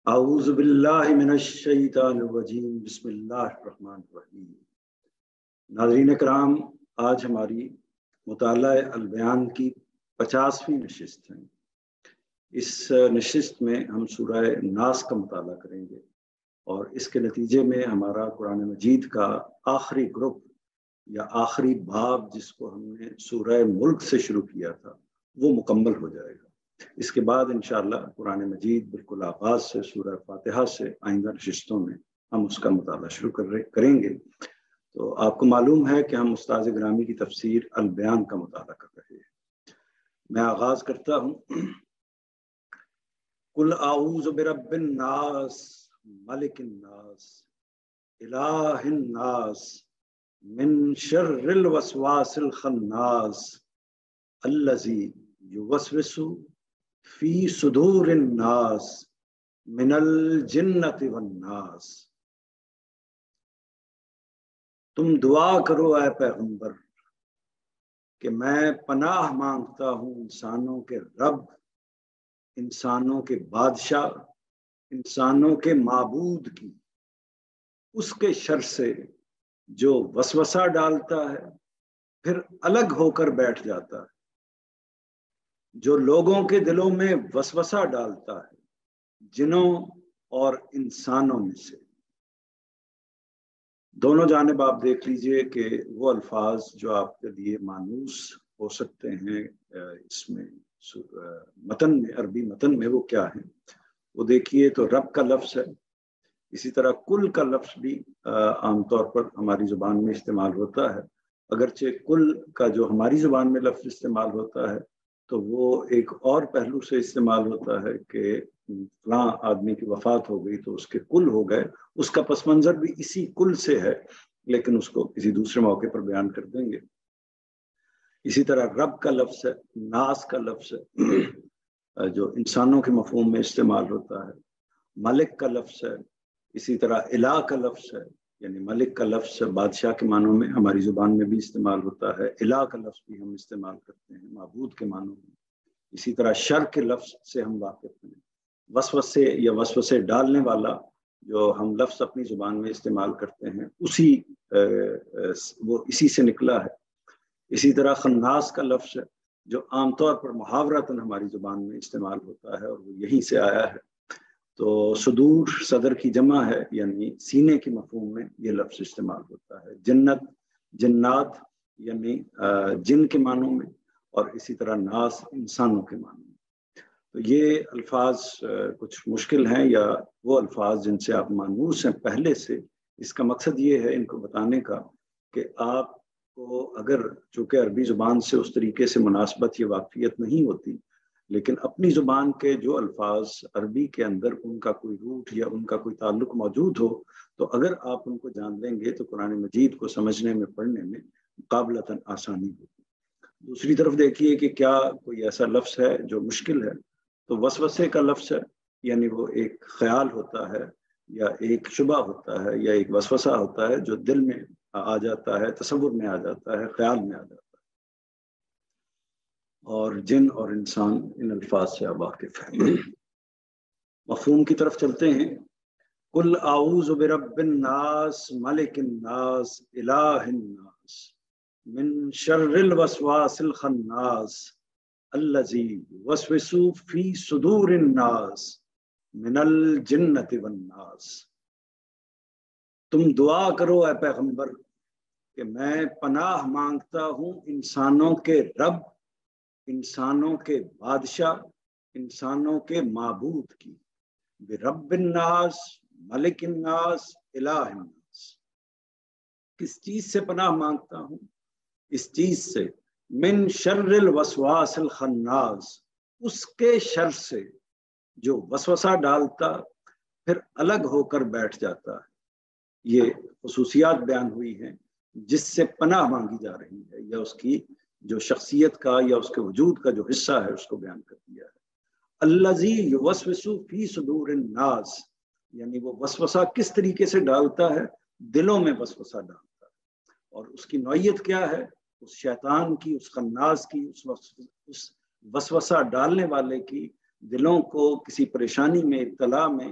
اعوذ باللہ من الشیطان الرجیم بسم اللہ الرحمن الرحیم۔ ناظرین کرام، آج ہماری مطالعہ البیان کی 50ویں نشست ہے۔ اس نشست میں ہم سورہ ناس کا مطالعہ کریں گے اور اس کے نتیجے میں ہمارا قرآن مجید کا آخری گروپ یا آخری باب، جس کو ہم نے سورہ ملک سے شروع کیا تھا، وہ مکمل ہو جائے گا۔ اس کے بعد انشاءاللہ قرآن مجید بالکل آغاز سے سورہ فاتحہ سے آئندہ نشستوں میں ہم اس کا مطالعہ شروع کریں گے۔ تو آپ کو معلوم ہے کہ ہم استاذ گرامی کی تفسیر البیان کا مطالعہ کر رہے ہیں۔ میں آغاز کرتا ہوں۔ قل اعوذ برب الناس ملک الناس الہ الناس من شر الوسواس الخناس الذی یوسوس فی صدور الناس من الجنۃ والناس۔ تم دعا کرو اے پیغمبر کہ میں پناہ مانگتا ہوں انسانوں کے رب، انسانوں کے بادشاہ، انسانوں کے معبود کی، اس کے شر سے جو وسوسہ ڈالتا ہے پھر الگ ہو کر بیٹھ جاتا ہے، جو لوگوں کے دلوں میں وسوسہ ڈالتا ہے جنوں اور انسانوں میں سے۔ دونوں جانب آپ دیکھ لیجئے کہ وہ الفاظ جو آپ کے لیے مانوس ہو سکتے ہیں اس میں متن میں، عربی متن میں، وہ کیا ہیں وہ دیکھیے۔ تو رب کا لفظ ہے، اسی طرح کل کا لفظ بھی عام طور پر ہماری زبان میں استعمال ہوتا ہے، اگرچہ کل کا جو ہماری زبان میں لفظ استعمال ہوتا ہے تو وہ ایک اور پہلو سے استعمال ہوتا ہے کہ فلاں آدمی کی وفات ہو گئی تو اس کے کل ہو گئے، اس کا پس منظر بھی اسی کل سے ہے، لیکن اس کو کسی دوسرے موقع پر بیان کر دیں گے۔ اسی طرح رب کا لفظ ہے، ناس کا لفظ ہے جو انسانوں کے مفہوم میں استعمال ہوتا ہے، ملک کا لفظ ہے، اسی طرح الہ کا لفظ ہے، یعنی ملک کا لفظ بادشاہ کے معنوں میں ہماری زبان میں بھی استعمال ہوتا ہے، الہ کا لفظ بھی ہم استعمال کرتے ہیں معبود کے معنوں میں۔ اسی طرح شر کے لفظ سے ہم واقف ہیں، وسوسے یا وسوسے ڈالنے والا جو ہم لفظ اپنی زبان میں استعمال کرتے ہیں وہ اسی سے نکلا ہے۔ اسی طرح خناس کا لفظ ہے جو عام طور پر محاورتاً ہماری زبان میں استعمال ہوتا ہے اور وہ یہیں سے آیا ہے۔ تو صدور صدر کی جمع ہے، یعنی سینے کے مفہوم میں یہ لفظ استعمال ہوتا ہے۔ جنت، جنات یعنی جن کے معنوں میں، اور اسی طرح ناس انسانوں کے معنوں میں۔ تو یہ الفاظ کچھ مشکل ہیں یا وہ الفاظ جن سے آپ مانوس ہیں پہلے سے۔ اس کا مقصد یہ ہے ان کو بتانے کا کہ آپ کو اگر چونکہ عربی زبان سے اس طریقے سے مناسبت یا واقفیت نہیں ہوتی، لیکن اپنی زبان کے جو الفاظ عربی کے اندر ان کا کوئی روٹ یا ان کا کوئی تعلق موجود ہو تو اگر آپ ان کو جان لیں گے تو قرآن مجید کو سمجھنے میں، پڑھنے میں مقابلتاً آسانی ہوگی۔ دوسری طرف دیکھیے کہ کیا کوئی ایسا لفظ ہے جو مشکل ہے، تو وسوسے کا لفظ ہے، یعنی وہ ایک خیال ہوتا ہے یا ایک شبہ ہوتا ہے یا ایک وسوسہ ہوتا ہے جو دل میں آ جاتا ہے، تصور میں آ جاتا ہے، خیال میں آ جاتا ہے۔ اور جن اور انسان ان الفاظ سے واقف ہیں۔ مفہوم کی طرف چلتے ہیں۔ قل اعوذ برب الناس ملک الناس الہ الناس من شر الوسواس الخناس الذی یوسوس فی صدور الناس من الجنۃ والناس۔ تم دعا کرو اے پیغمبر کہ میں پناہ مانگتا ہوں انسانوں کے رب، انسانوں کے بادشاہ، انسانوں کے معبود کی، برب الناس ملک الناس الہ الناس۔ کس چیز سے پناہ مانگتا ہوں؟ اس چیز سے، من شر الوسواس الخناس، اس کے شر سے جو وسوسہ ڈالتا پھر الگ ہو کر بیٹھ جاتا ہے۔ یہ خصوصیات بیان ہوئی ہیں جس سے پناہ مانگی جا رہی ہے، یا اس کی جو شخصیت کا یا اس کے وجود کا جو حصہ ہے اس کو بیان کر دیا ہے۔ الذی یوسوس فی صدور الناس، یعنی وہ وسوسہ کس طریقے سے ڈالتا ہے، دلوں میں وسوسہ ڈالتا ہے۔ اور اس کی نوعیت کیا ہے؟ اس شیطان کی، اس خناس کی، اس وسوسہ ڈالنے والے کی دلوں کو کسی پریشانی میں، ابتلا میں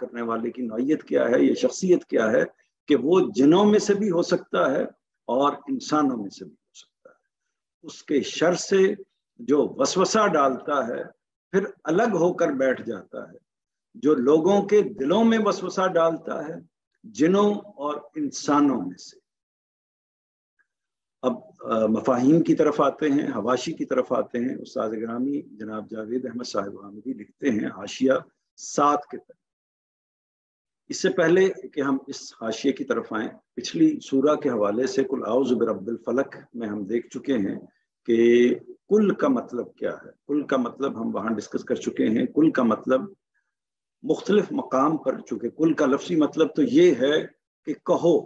کرنے والے کی نوعیت کیا ہے، یہ شخصیت کیا ہے کہ وہ جنوں میں سے بھی ہو سکتا ہے اور انسانوں میں سے بھی ہو سکتا ہے۔ اس کے شر سے جو وسوسہ ڈالتا ہے پھر الگ ہو کر بیٹھ جاتا ہے، جو لوگوں کے دلوں میں وسوسہ ڈالتا ہے جنوں اور انسانوں میں سے۔ اب مفاہیم کی طرف آتے ہیں، حواشی کی طرف آتے ہیں۔ استاد گرامی جناب جاوید احمد صاحب حامدی لکھتے ہیں حاشیہ 7 کے تحت۔ اس سے پہلے کہ ہم اس حاشیے کی طرف آئیں، پچھلی سورہ کے حوالے سے قل اعوذ برب الفلق میں ہم دیکھ چکے ہیں کہ کل کا مطلب کیا ہے۔ کل کا مطلب ہم وہاں ڈسکس کر چکے ہیں۔ کل کا مطلب مختلف مقام پر، چونکہ کل کا لفظی مطلب تو یہ ہے کہ کہو،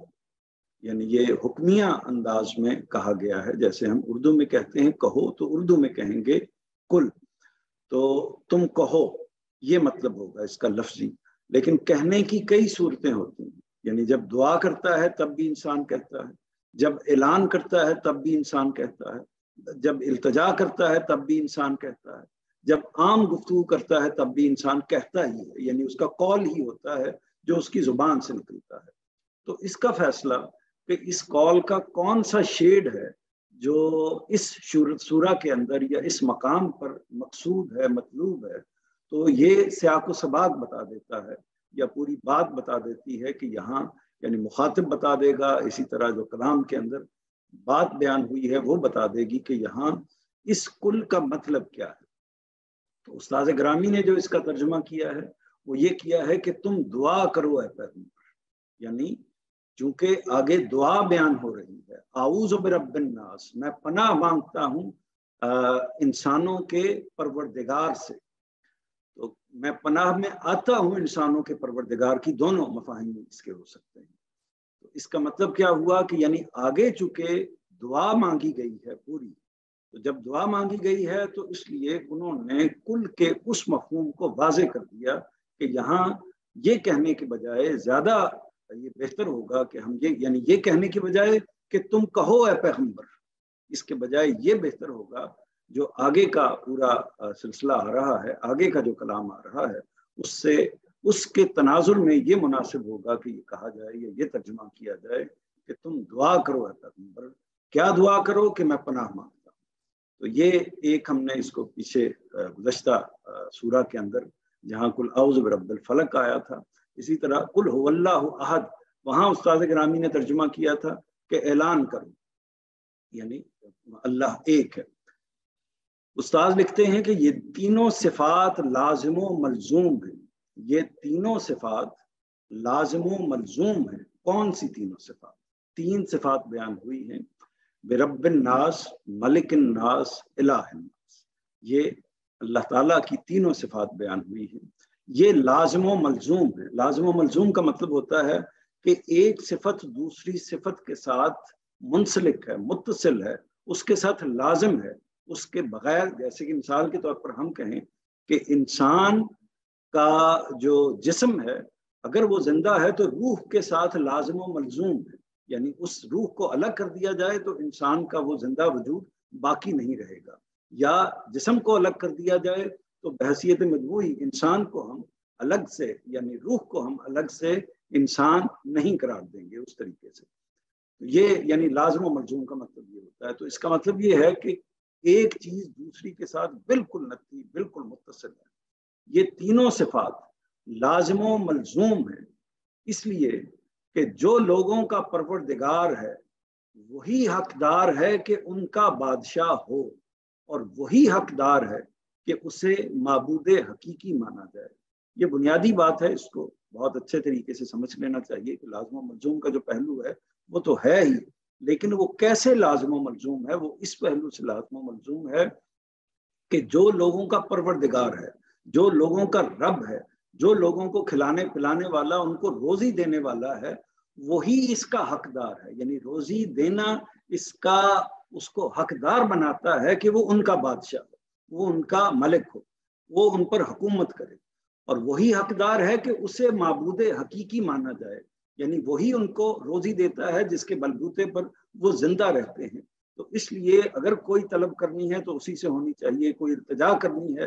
یعنی یہ حکمیہ انداز میں کہا گیا ہے۔ جیسے ہم اردو میں کہتے ہیں کہو، تو اردو میں کہیں گے کل، تو تم کہو، یہ مطلب ہوگا اس کا لفظی۔ لیکن کہنے کی کئی صورتیں ہوتی ہیں، یعنی جب دعا کرتا ہے تب بھی انسان کہتا ہے، جب اعلان کرتا ہے تب بھی انسان کہتا ہے، جب التجا کرتا ہے تب بھی انسان کہتا ہے، جب عام گفتگو کرتا ہے تب بھی انسان کہتا ہی ہے، یعنی اس کا قول ہی ہوتا ہے جو اس کی زبان سے نکلتا ہے۔ تو اس کا فیصلہ کہ اس قول کا کون سا شیڈ ہے جو اس سورہ کے اندر یا اس مقام پر مقصود ہے، مطلوب ہے، تو یہ سیاق و سباق بتا دیتا ہے یا پوری بات بتا دیتی ہے کہ یہاں یعنی مخاطب بتا دے گا، اسی طرح جو کلام کے اندر بات بیان ہوئی ہے وہ بتا دے گی کہ یہاں اس کل کا مطلب کیا ہے۔ تو استاد گرامی نے جو اس کا ترجمہ کیا ہے وہ یہ کیا ہے کہ تم دعا کرو اے پیغمبر، یعنی چونکہ آگے دعا بیان ہو رہی ہے، اعوذ برب الناس، میں پناہ مانگتا ہوں انسانوں کے پروردگار سے، تو میں پناہ میں آتا ہوں انسانوں کے پروردگار کی، دونوں مفاہیم اس کے ہو سکتے ہیں۔ تو اس کا مطلب کیا ہوا کہ یعنی آگے چونکہ دعا مانگی گئی ہے پوری، تو جب دعا مانگی گئی ہے تو اس لیے انہوں نے کل کے اس مفہوم کو واضح کر دیا کہ یہاں یہ کہنے کے بجائے زیادہ یہ بہتر ہوگا کہ ہم یعنی یہ کہنے کے بجائے کہ تم کہو اے پیغمبر، اس کے بجائے یہ بہتر ہوگا جو آگے کا پورا سلسلہ آ رہا ہے، آگے کا جو کلام آ رہا ہے، اس سے اس کے تناظر میں یہ مناسب ہوگا کہ یہ کہا جائے یا یہ ترجمہ کیا جائے کہ تم دعا کرو اے پیغمبر۔ کیا دعا کرو؟ کہ میں پناہ مانگتا ہوں۔ تو یہ ایک ہم نے اس کو پیچھے گزشتہ سورہ کے اندر جہاں کل اعوذ برب الفلق آیا تھا، اسی طرح کل هو اللہ احد، وہاں استاد گرامی نے ترجمہ کیا تھا کہ اعلان کرو، یعنی اللہ ایک ہے۔ استاد لکھتے ہیں کہ یہ تینوں صفات لازم و ملزوم ہیں، یہ تینوں صفات لازم و ملزوم ہیں۔ کون سی تینوں صفات؟ 3 صفات بیان ہوئی ہیں، برب الناس، ملک الناس، الہ الناس، یہ اللہ تعالیٰ کی تینوں صفات بیان ہوئی ہیں۔ یہ لازم و ملزوم ہے۔ لازم و ملزوم کا مطلب ہوتا ہے کہ ایک صفت دوسری صفت کے ساتھ منسلک ہے، متصل ہے، اس کے ساتھ لازم ہے، اس کے بغیر، جیسے کہ مثال کے طور پر ہم کہیں کہ انسان کا جو جسم ہے اگر وہ زندہ ہے تو روح کے ساتھ لازم و ملزوم ہے، یعنی اس روح کو الگ کر دیا جائے تو انسان کا وہ زندہ وجود باقی نہیں رہے گا، یا جسم کو الگ کر دیا جائے تو بحیثیت مجموعی انسان کو ہم الگ سے، یعنی روح کو ہم الگ سے انسان نہیں قرار دیں گے اس طریقے سے۔ یہ یعنی لازم و ملزوم کا مطلب یہ ہوتا ہے۔ تو اس کا مطلب یہ ہے کہ ایک چیز دوسری کے ساتھ بالکل نتی، بالکل متصل ہے۔ یہ تینوں صفات لازم و ملزوم ہیں، اس لیے کہ جو لوگوں کا پروردگار ہے وہی حقدار ہے کہ ان کا بادشاہ ہو، اور وہی حقدار ہے کہ اسے معبود حقیقی مانا جائے۔ یہ بنیادی بات ہے، اس کو بہت اچھے طریقے سے سمجھ لینا چاہیے کہ لازم و ملزوم کا جو پہلو ہے وہ تو ہے ہی، لیکن وہ کیسے لازم و ملزوم ہے؟ وہ اس پہلو سے لازم و ملزوم ہے کہ جو لوگوں کا پروردگار ہے، جو لوگوں کا رب ہے، جو لوگوں کو کھلانے پلانے والا، ان کو روزی دینے والا ہے، وہی اس کا حقدار ہے۔ یعنی روزی دینا اس کو حقدار بناتا ہے کہ وہ ان کا بادشاہ ہو، وہ ان کا ملک ہو، وہ ان پر حکومت کرے، اور وہی حقدار ہے کہ اسے معبود حقیقی مانا جائے، یعنی وہی ان کو روزی دیتا ہے جس کے بلبوتے پر وہ زندہ رہتے ہیں۔ تو اس لیے اگر کوئی طلب کرنی ہے تو اسی سے ہونی چاہیے، کوئی التجا کرنی ہے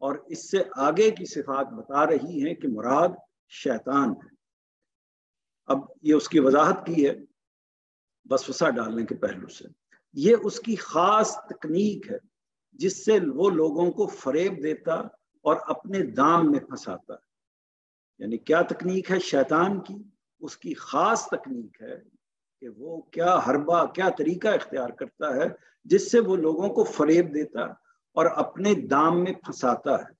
اور اس سے آگے کی صفات بتا رہی ہیں کہ مراد شیطان ہے۔ اب یہ اس کی وضاحت کی ہے وسوسہ ڈالنے کے پہلو سے۔ یہ اس کی خاص تکنیک ہے جس سے وہ لوگوں کو فریب دیتا اور اپنے دام میں پھنساتا ہے۔ یعنی کیا تکنیک ہے شیطان کی؟ اس کی خاص تکنیک ہے کہ وہ کیا حربہ، کیا طریقہ اختیار کرتا ہے جس سے وہ لوگوں کو فریب دیتا اور اپنے دام میں پھنساتا ہے۔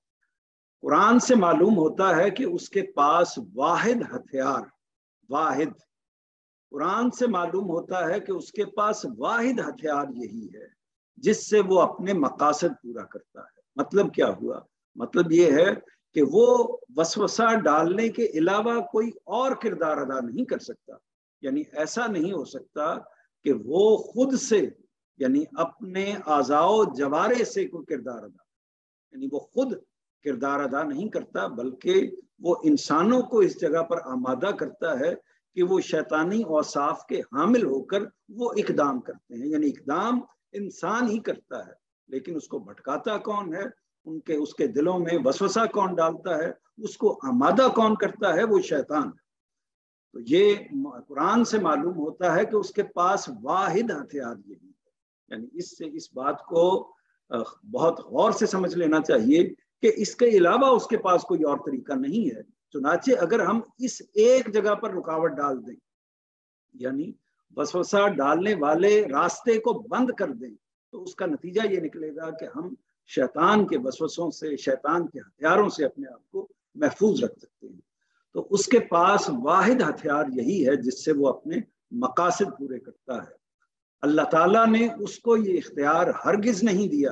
قرآن سے معلوم ہوتا ہے کہ اس کے پاس واحد ہتھیار، واحد، قرآن سے معلوم ہوتا ہے کہ اس کے پاس واحد ہتھیار یہی ہے جس سے وہ اپنے مقاصد پورا کرتا ہے۔ مطلب کیا ہوا؟ مطلب یہ ہے کہ وہ وسوسہ ڈالنے کے علاوہ کوئی اور کردار ادا نہیں کر سکتا۔ یعنی ایسا نہیں ہو سکتا کہ وہ خود سے، یعنی اپنے اعضاء و جوارے سے کوئی کردار ادا، یعنی وہ خود کردار ادا نہیں کرتا، بلکہ وہ انسانوں کو اس جگہ پر آمادہ کرتا ہے کہ وہ شیطانی اوصاف کے حامل ہو کر وہ اقدام کرتے ہیں۔ یعنی اقدام انسان ہی کرتا ہے، لیکن اس کو بھٹکاتا کون ہے؟ اس کے دلوں میں وسوسہ کون ڈالتا ہے؟ اس کو آمادہ کون کرتا ہے؟ وہ شیطان ہے۔ تو یہ قرآن سے معلوم ہوتا ہے کہ اس کے پاس واحد ہتھیار یہی ہے۔ یعنی اس سے اس بات کو بہت غور سے سمجھ لینا چاہیے کہ اس کے علاوہ اس کے پاس کوئی اور طریقہ نہیں ہے۔ چنانچہ اگر ہم اس ایک جگہ پر رکاوٹ ڈال دیں، یعنی وسوسہ ڈالنے والے راستے کو بند کر دیں، تو اس کا نتیجہ یہ نکلے گا کہ ہم شیطان کے وسوسوں سے، شیطان کے ہتھیاروں سے اپنے آپ کو محفوظ رکھ سکتے ہیں۔ تو اس کے پاس واحد ہتھیار یہی ہے جس سے وہ اپنے مقاصد پورے کرتا ہے۔ اللہ تعالیٰ نے اس کو یہ اختیار ہرگز نہیں دیا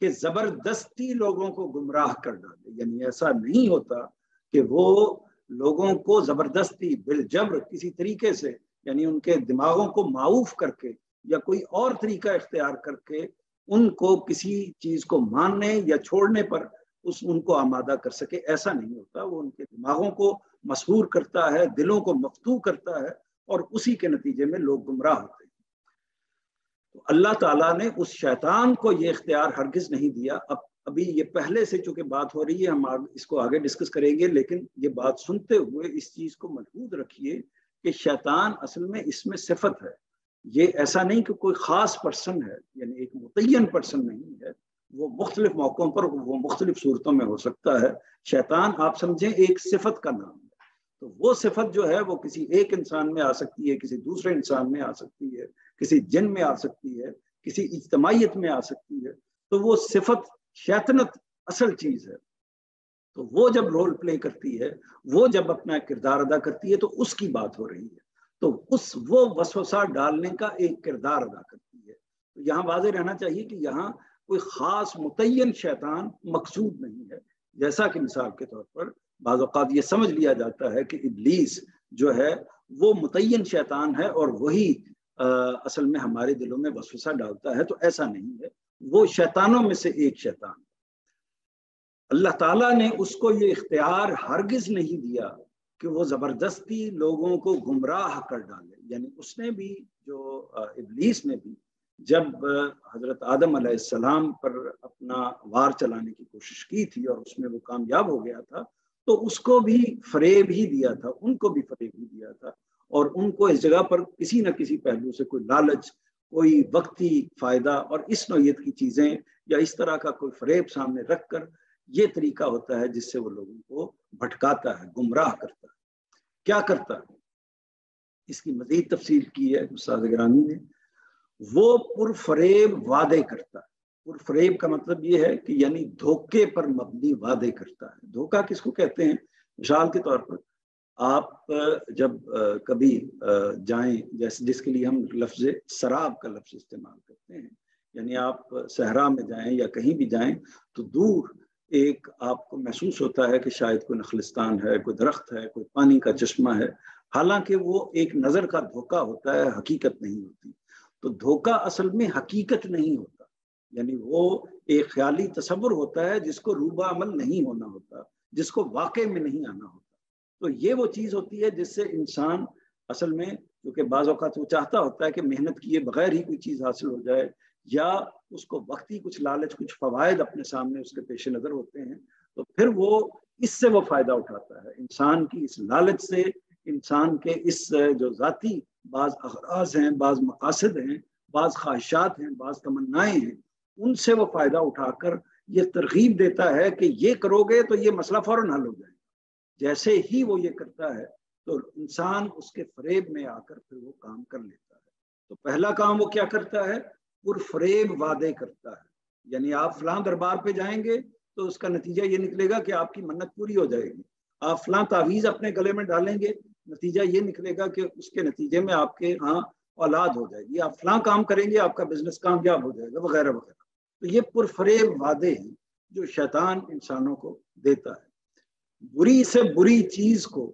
کہ زبردستی لوگوں کو گمراہ کر ڈالے۔ یعنی ایسا نہیں ہوتا کہ وہ لوگوں کو زبردستی بالجبر کسی طریقے سے، یعنی ان کے دماغوں کو معوف کر کے یا کوئی اور طریقہ اختیار کر کے ان کو کسی چیز کو ماننے یا چھوڑنے پر ان کو آمادہ کر سکے۔ ایسا نہیں ہوتا۔ وہ ان کے دماغوں کو مسحور کرتا ہے، دلوں کو مفتوح کرتا ہے، اور اسی کے نتیجے میں لوگ گمراہ ہوتے ہیں۔ تو اللہ تعالیٰ نے اس شیطان کو یہ اختیار ہرگز نہیں دیا۔ ابھی یہ پہلے سے چونکہ بات ہو رہی ہے، ہم اس کو آگے ڈسکس کریں گے، لیکن یہ بات سنتے ہوئے اس چیز کو ملحوظ رکھیے کہ شیطان اصل میں اس میں صفت ہے۔ یہ ایسا نہیں کہ کوئی خاص پرسن ہے، یعنی ایک متعین پرسن نہیں ہے۔ وہ مختلف موقعوں پر، وہ مختلف صورتوں میں ہو سکتا ہے۔ شیطان آپ سمجھیں ایک صفت کا نام ہے۔ تو وہ صفت جو ہے وہ کسی ایک انسان میں آ سکتی ہے، کسی دوسرے انسان میں آ سکتی ہے، کسی جن میں آ سکتی ہے، کسی اجتماعیت میں آ سکتی ہے۔ تو وہ صفت شیطنت اصل چیز ہے۔ تو وہ جب رول پلے کرتی ہے، وہ جب اپنا کردار ادا کرتی ہے، تو اس کی بات ہو رہی ہے۔ تو وہ وسوسہ ڈالنے کا ایک کردار ادا کرتی ہے۔ تو یہاں واضح رہنا چاہیے کہ یہاں کوئی خاص متعین شیطان مقصود نہیں ہے۔ جیسا کہ مثال کے طور پر بعض اوقات یہ سمجھ لیا جاتا ہے کہ ابلیس جو ہے وہ متعین شیطان ہے اور وہی اصل میں ہمارے دلوں میں وسوسہ ڈالتا ہے۔ تو ایسا نہیں ہے، وہ شیطانوں میں سے ایک شیطان۔ اللہ تعالیٰ نے اس کو یہ اختیار ہرگز نہیں دیا کہ وہ زبردستی لوگوں کو گمراہ کر ڈالے۔ یعنی اس نے بھی، جو ابلیس نے بھی، جب حضرت آدم علیہ السلام پر اپنا وار چلانے کی کوشش کی تھی اور اس میں وہ کامیاب ہو گیا تھا، تو اس کو بھی فریب ہی دیا تھا، ان کو بھی فریب ہی دیا تھا، اور ان کو اس جگہ پر کسی نہ کسی پہلو سے کوئی لالچ، کوئی وقتی فائدہ اور اس نوعیت کی چیزیں یا اس طرح کا کوئی فریب سامنے رکھ کر یہ طریقہ ہوتا ہے جس سے وہ لوگوں کو بھٹکاتا ہے، گمراہ کرتا ہے۔ کیا کرتا ہے؟ اس کی مزید تفصیل کی ہے استاد گرامی نے۔ وہ پرفریب وعدے کرتا ہے۔ پرفریب کا مطلب یہ ہے کہ یعنی دھوکے پر مبنی وعدے کرتا ہے۔ دھوکہ کس کو کہتے ہیں؟ مثال کے طور پر آپ جب کبھی جائیں، جیسے جس کے لیے ہم لفظ سراب کا لفظ استعمال کرتے ہیں، یعنی آپ صحرا میں جائیں یا کہیں بھی جائیں تو دور ایک آپ کو محسوس ہوتا ہے کہ شاید کوئی نخلستان ہے، کوئی درخت ہے، کوئی پانی کا چشمہ ہے، حالانکہ وہ ایک نظر کا دھوکہ ہوتا ہے، حقیقت نہیں ہوتی۔ تو دھوکہ اصل میں حقیقت نہیں ہوتا، یعنی وہ ایک خیالی تصور ہوتا ہے جس کو روبہ عمل نہیں ہونا ہوتا، جس کو واقع میں نہیں آنا ہوتا۔ تو یہ وہ چیز ہوتی ہے جس سے انسان اصل میں، کیونکہ بعض اوقات وہ چاہتا ہوتا ہے کہ محنت کیے بغیر ہی کوئی چیز حاصل ہو جائے، یا اس کو وقتی کچھ لالچ، کچھ فوائد اپنے سامنے اس کے پیش نظر ہوتے ہیں، تو پھر وہ اس سے وہ فائدہ اٹھاتا ہے، انسان کی اس لالچ سے، انسان کے اس جو ذاتی بعض اغراض ہیں، بعض مقاصد ہیں، بعض خواہشات ہیں، بعض تمنائیں ہیں، ان سے وہ فائدہ اٹھا کر یہ ترغیب دیتا ہے کہ یہ کرو گے تو یہ مسئلہ فوراً حل ہو جائے گا۔ جیسے ہی وہ یہ کرتا ہے تو انسان اس کے فریب میں آ کر پھر وہ کام کر لیتا ہے۔ تو پہلا کام وہ کیا کرتا ہے؟ پرفریب وعدے کرتا ہے، یعنی آپ فلاں دربار پہ جائیں گے تو اس کا نتیجہ یہ نکلے گا کہ آپ کی منت پوری ہو جائے گی، آپ فلاں تعویذ اپنے گلے میں ڈالیں گے، نتیجہ یہ نکلے گا کہ اس کے نتیجے میں آپ کے ہاں اولاد ہو جائے گی، آپ فلاں کام کریں گے، آپ کا بزنس کامیاب ہو جائے گا، وغیرہ وغیرہ۔ تو یہ پرفریب وعدے ہیں جو شیطان انسانوں کو دیتا ہے۔ بری سے بری چیز کو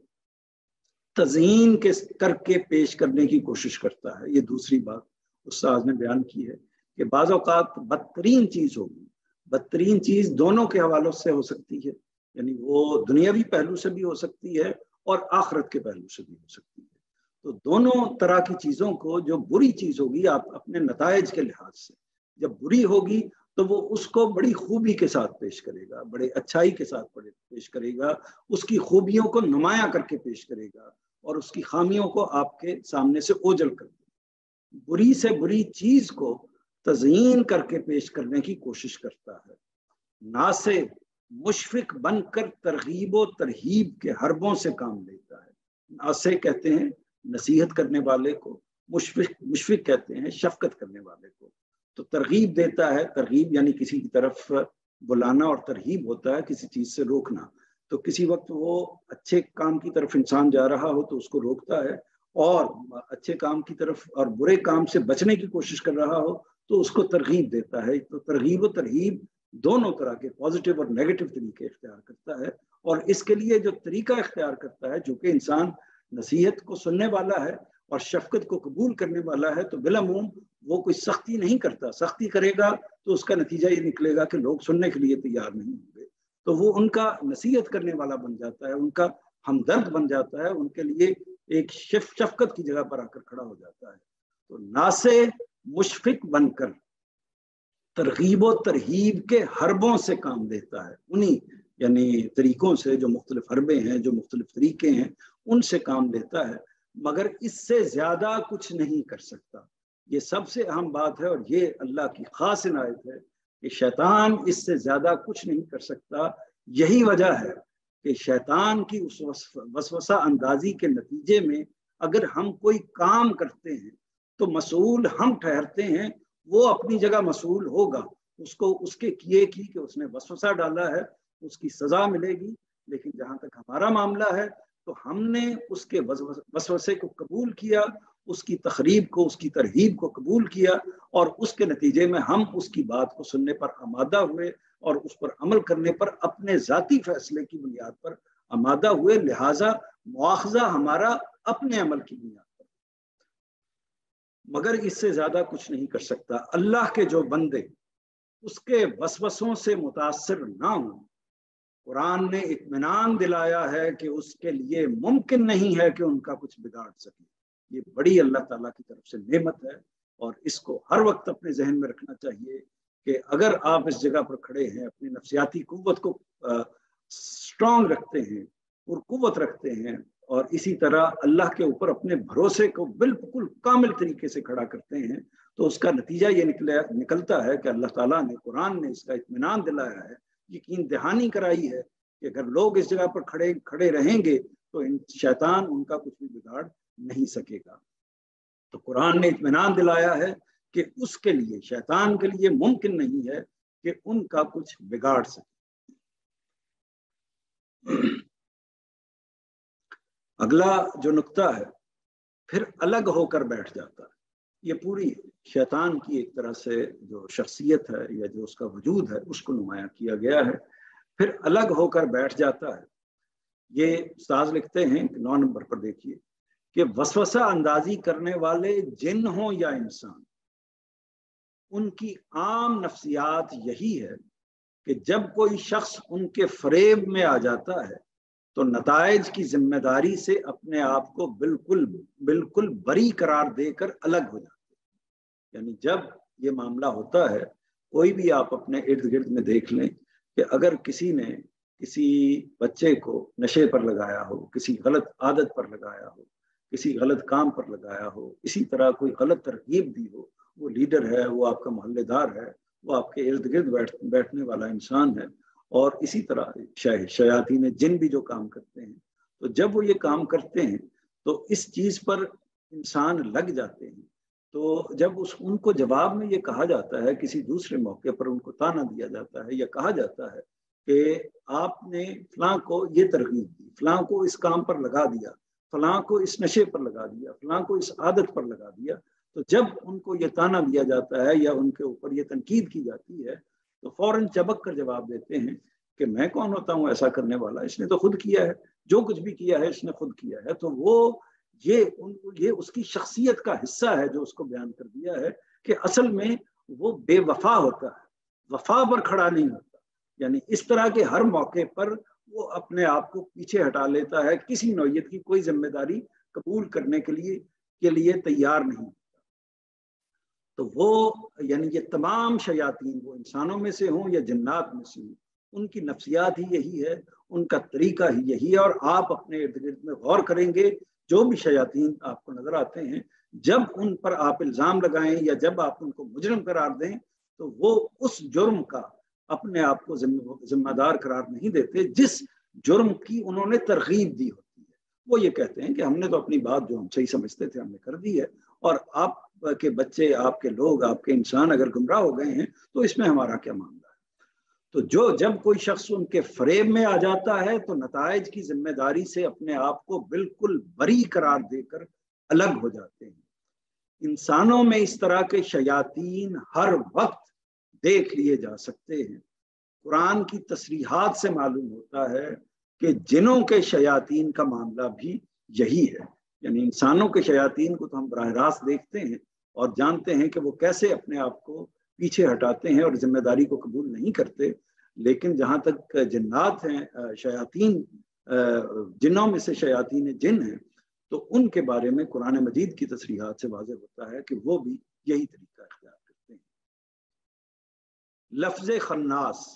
تزئین کر کے پیش کرنے کی کوشش کرتا ہے۔ یہ دوسری بات استاد نے بیان کی ہے کہ بعض اوقات بدترین چیز ہوگی، بدترین چیز دونوں کے حوالوں سے ہو سکتی ہے، یعنی وہ دنیاوی پہلو سے بھی ہو سکتی ہے اور آخرت کے پہلو سے بھی ہو سکتی ہے۔ تو دونوں طرح کی چیزوں کو، جو بری چیز ہوگی آپ اپنے نتائج کے لحاظ سے، جب بری ہوگی تو وہ اس کو بڑی خوبی کے ساتھ پیش کرے گا، بڑے اچھائی کے ساتھ پیش کرے گا، اس کی خوبیوں کو نمایاں کر کے پیش کرے گا اور اس کی خامیوں کو آپ کے سامنے سے اوجھل کر دے گا۔ بری سے بری چیز کو تزئین کر کے پیش کرنے کی کوشش کرتا ہے۔ ناسے مشفق بن کر ترغیب و ترہیب کے حربوں سے کام لیتا ہے۔ ناسے کہتے ہیں نصیحت کرنے والے کو، مشفق کہتے ہیں شفقت کرنے والے کو۔ تو ترغیب دیتا ہے، ترغیب یعنی کسی کی طرف بلانا، اور ترہیب ہوتا ہے کسی چیز سے روکنا۔ تو کسی وقت وہ اچھے کام کی طرف انسان جا رہا ہو تو اس کو روکتا ہے، اور اچھے کام کی طرف اور برے کام سے بچنے کی کوشش کر رہا ہو تو اس کو ترغیب دیتا ہے۔ تو ترغیب و ترہیب دونوں طرح کے پازیٹیو اور نیگیٹو طریقے اختیار کرتا ہے، اور اس کے لیے جو طریقہ اختیار کرتا ہے، جو کہ انسان نصیحت کو سننے والا ہے اور شفقت کو قبول کرنے والا ہے، تو بالعموم وہ کوئی سختی نہیں کرتا۔ سختی کرے گا تو اس کا نتیجہ یہ نکلے گا کہ لوگ سننے کے لیے تیار نہیں ہوں گے، تو وہ ان کا نصیحت کرنے والا بن جاتا ہے، ان کا ہمدرد بن جاتا ہے، ان کے لیے ایک شفقت کی جگہ پر آ کر کھڑا ہو جاتا ہے۔ تو ناسے مشفق بن کر ترغیب و ترہیب کے حربوں سے کام لیتا ہے، انہی یعنی طریقوں سے، جو مختلف حربے ہیں، جو مختلف طریقے ہیں، ان سے کام لیتا ہے، مگر اس سے زیادہ کچھ نہیں کر سکتا۔ یہ سب سے اہم بات ہے، اور یہ اللہ کی خاص عنایت ہے کہ شیطان اس سے زیادہ کچھ نہیں کر سکتا۔ یہی وجہ ہے کہ شیطان کی اس وسوسہ اندازی کے نتیجے میں اگر ہم کوئی کام کرتے ہیں تو مسئول ہم ٹھہرتے ہیں، وہ اپنی جگہ مسئول ہوگا، اس کو اس کے کیے کی کہ اس نے وسوسہ ڈالا ہے اس کی سزا ملے گی۔ لیکن جہاں تک ہمارا معاملہ ہے تو ہم نے اس کے وسوسے کو قبول کیا، اس کی تخریب کو، اس کی ترہیب کو قبول کیا، اور اس کے نتیجے میں ہم اس کی بات کو سننے پر آمادہ ہوئے اور اس پر عمل کرنے پر اپنے ذاتی فیصلے کی بنیاد پر آمادہ ہوئے، لہٰذا مواخذہ ہمارا اپنے عمل کی بنیاد پر، مگر اس سے زیادہ کچھ نہیں کر سکتا۔ اللہ کے جو بندے اس کے وسوسوں سے متاثر نہ ہوں، قرآن نے اطمینان دلایا ہے کہ اس کے لیے ممکن نہیں ہے کہ ان کا کچھ بگاڑ سکے۔ یہ بڑی اللہ تعالیٰ کی طرف سے نعمت ہے، اور اس کو ہر وقت اپنے ذہن میں رکھنا چاہیے کہ اگر آپ اس جگہ پر کھڑے ہیں، اپنی نفسیاتی قوت کو سٹرونگ رکھتے ہیں، قوت رکھتے ہیں، اور اسی طرح اللہ کے اوپر اپنے بھروسے کو بالکل کامل طریقے سے کھڑا کرتے ہیں، تو اس کا نتیجہ یہ نکلتا ہے کہ اللہ تعالیٰ نے، قرآن نے اس کا اطمینان دلایا ہے، یقین دہانی کرائی ہے کہ اگر لوگ اس جگہ پر کھڑے رہیں گے تو شیطان ان کا کچھ بھی بگاڑ نہیں سکے گا۔ تو قرآن نے اطمینان دلایا ہے کہ اس کے لیے، شیطان کے لیے ممکن نہیں ہے کہ ان کا کچھ بگاڑ سکے۔ اگلا جو نقطہ ہے، پھر الگ ہو کر بیٹھ جاتا ہے۔ یہ پوری شیطان کی ایک طرح سے جو شخصیت ہے یا جو اس کا وجود ہے اس کو نمایاں کیا گیا ہے۔ پھر الگ ہو کر بیٹھ جاتا ہے۔ یہ استاذ لکھتے ہیں 9 نمبر پر دیکھیے کہ وسوسہ اندازی کرنے والے جن ہوں یا انسان، ان کی عام نفسیات یہی ہے کہ جب کوئی شخص ان کے فریب میں آ جاتا ہے تو نتائج کی ذمہ داری سے اپنے آپ کو بالکل بری قرار دے کر الگ ہو جاتے ہیں۔ یعنی جب یہ معاملہ ہوتا ہے، کوئی بھی آپ اپنے ارد گرد میں دیکھ لیں کہ اگر کسی نے کسی بچے کو نشے پر لگایا ہو، کسی غلط عادت پر لگایا ہو، کسی غلط کام پر لگایا ہو، اسی طرح کوئی غلط ترغیب دی ہو، وہ لیڈر ہے، وہ آپ کا محلے دار ہے، وہ آپ کے ارد گرد بیٹھنے والا انسان ہے، اور اسی طرح شیاطین جن بھی جو کام کرتے ہیں، تو جب وہ یہ کام کرتے ہیں تو اس چیز پر انسان لگ جاتے ہیں، تو جب ان کو جواب میں یہ کہا جاتا ہے، کسی دوسرے موقع پر ان کو تانا دیا جاتا ہے یا کہا جاتا ہے کہ آپ نے فلاں کو یہ ترغیب دی، فلاں کو اس کام پر لگا دیا، فلاں کو اس نشے پر لگا دیا، فلاں کو اس عادت پر لگا دیا، تو جب ان کو یہ تانا دیا جاتا ہے یا ان کے اوپر یہ تنقید کی جاتی ہے تو فوراً چبک کر جواب دیتے ہیں کہ میں کون ہوتا ہوں ایسا کرنے والا، اس نے تو خود کیا ہے، جو کچھ بھی کیا ہے اس نے خود کیا ہے۔ تو وہ یہ اس کی شخصیت کا حصہ ہے جو اس کو بیان کر دیا ہے کہ اصل میں وہ بے وفا ہوتا ہے، وفا پر کھڑا نہیں ہوتا، یعنی اس طرح کے ہر موقع پر وہ اپنے آپ کو پیچھے ہٹا لیتا ہے، کسی نوعیت کی کوئی ذمہ داری قبول کرنے کے لیے تیار نہیں ہوتا۔ تو وہ یعنی یہ تمام شیاطین، وہ انسانوں میں سے ہوں یا جنات میں سے ہوں، ان کی نفسیات ہی یہی ہے، ان کا طریقہ ہی یہی ہے، اور آپ اپنے ارد گرد میں غور کریں گے جو بھی شیاطین آپ کو نظر آتے ہیں، جب ان پر آپ الزام لگائیں یا جب آپ ان کو مجرم قرار دیں تو وہ اس جرم کا اپنے آپ کو ذمہ دار قرار نہیں دیتے جس جرم کی انہوں نے ترغیب دی ہوتی ہے۔ وہ یہ کہتے ہیں کہ ہم نے تو اپنی بات جو ہم صحیح سمجھتے تھے ہم نے کر دی ہے، اور آپ کے بچے، آپ کے لوگ، آپ کے انسان اگر گمراہ ہو گئے ہیں تو اس میں ہمارا کیا معاملہ ہے۔ تو جب کوئی شخص ان کے فریب میں آ جاتا ہے تو نتائج کی ذمہ داری سے اپنے آپ کو بالکل بری قرار دے کر الگ ہو جاتے ہیں۔ انسانوں میں اس طرح کے شیاطین ہر وقت دیکھ لیے جا سکتے ہیں۔ قرآن کی تصریحات سے معلوم ہوتا ہے کہ جنوں کے شیاطین کا معاملہ بھی یہی ہے، یعنی انسانوں کے شیاطین کو تو ہم براہ راست دیکھتے ہیں اور جانتے ہیں کہ وہ کیسے اپنے آپ کو پیچھے ہٹاتے ہیں اور ذمہ داری کو قبول نہیں کرتے، لیکن جہاں تک جنات ہیں، شیاطین، جنوں میں سے شیاطین جن ہیں، تو ان کے بارے میں قرآن مجید کی تصریحات سے واضح ہوتا ہے کہ وہ بھی یہی طریقہ اختیار کرتے ہیں۔ لفظ خناس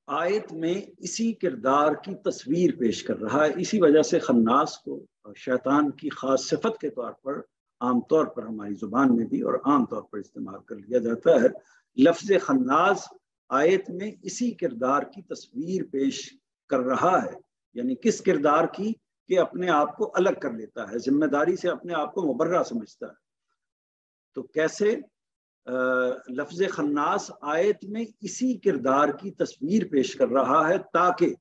آیت میں اسی کردار کی تصویر پیش کر رہا ہے، اسی وجہ سے خناس کو شیطان کی خاص صفت کے طور پر عام طور پر ہماری زبان میں بھی اور عام طور پر استعمال کر لیا جاتا ہے۔ لفظ خناس آیت میں اسی کردار کی تصویر پیش کر رہا ہے، یعنی کس کردار کی؟ کہ اپنے آپ کو الگ کر لیتا ہے، ذمہ داری سے اپنے آپ کو مبرہ سمجھتا ہے۔ تو کیسے؟ لفظ خناس آیت میں اسی کردار کی تصویر پیش کر رہا ہے تاکہ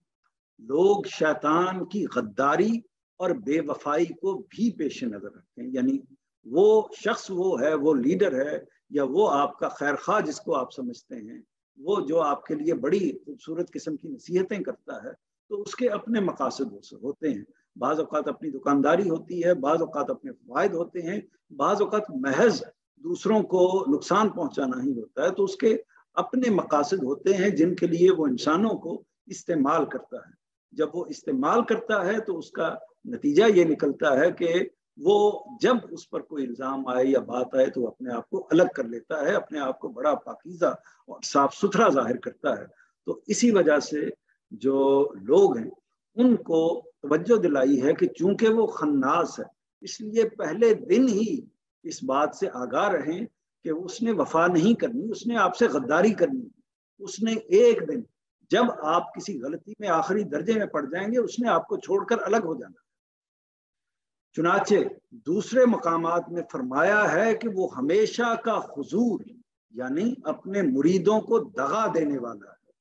لوگ شیطان کی غداری اور بے وفائی کو بھی پیش نظر رکھیں، یعنی وہ شخص وہ ہے، وہ لیڈر ہے، یا وہ آپ کا خیر خواہ جس کو آپ سمجھتے ہیں، وہ جو آپ کے لیے بڑی خوبصورت قسم کی نصیحتیں کرتا ہے، تو اس کے اپنے مقاصد ہوتے ہیں، بعض اوقات اپنی دکانداری ہوتی ہے، بعض اوقات اپنے فوائد ہوتے ہیں، بعض اوقات محض دوسروں کو نقصان پہنچانا ہی ہوتا ہے، تو اس کے اپنے مقاصد ہوتے ہیں جن کے لیے وہ انسانوں کو استعمال کرتا ہے۔ جب وہ استعمال کرتا ہے تو اس کا نتیجہ یہ نکلتا ہے کہ وہ جب اس پر کوئی الزام آئے یا بات آئے تو اپنے آپ کو الگ کر لیتا ہے، اپنے آپ کو بڑا پاکیزہ اور صاف ستھرا ظاہر کرتا ہے۔ تو اسی وجہ سے جو لوگ ہیں ان کو توجہ دلائی ہے کہ چونکہ وہ خناس ہے، اس لیے پہلے دن ہی اس بات سے آگاہ رہیں کہ اس نے وفا نہیں کرنی، اس نے آپ سے غداری کرنی، اس نے ایک دن جب آپ کسی غلطی میں آخری درجے میں پڑ جائیں گے اس نے آپ کو چھوڑ کر الگ ہو جانا۔ چنانچہ دوسرے مقامات میں فرمایا ہے کہ وہ ہمیشہ کا خضوع یعنی اپنے مریدوں کو دغا دینے والا ہے،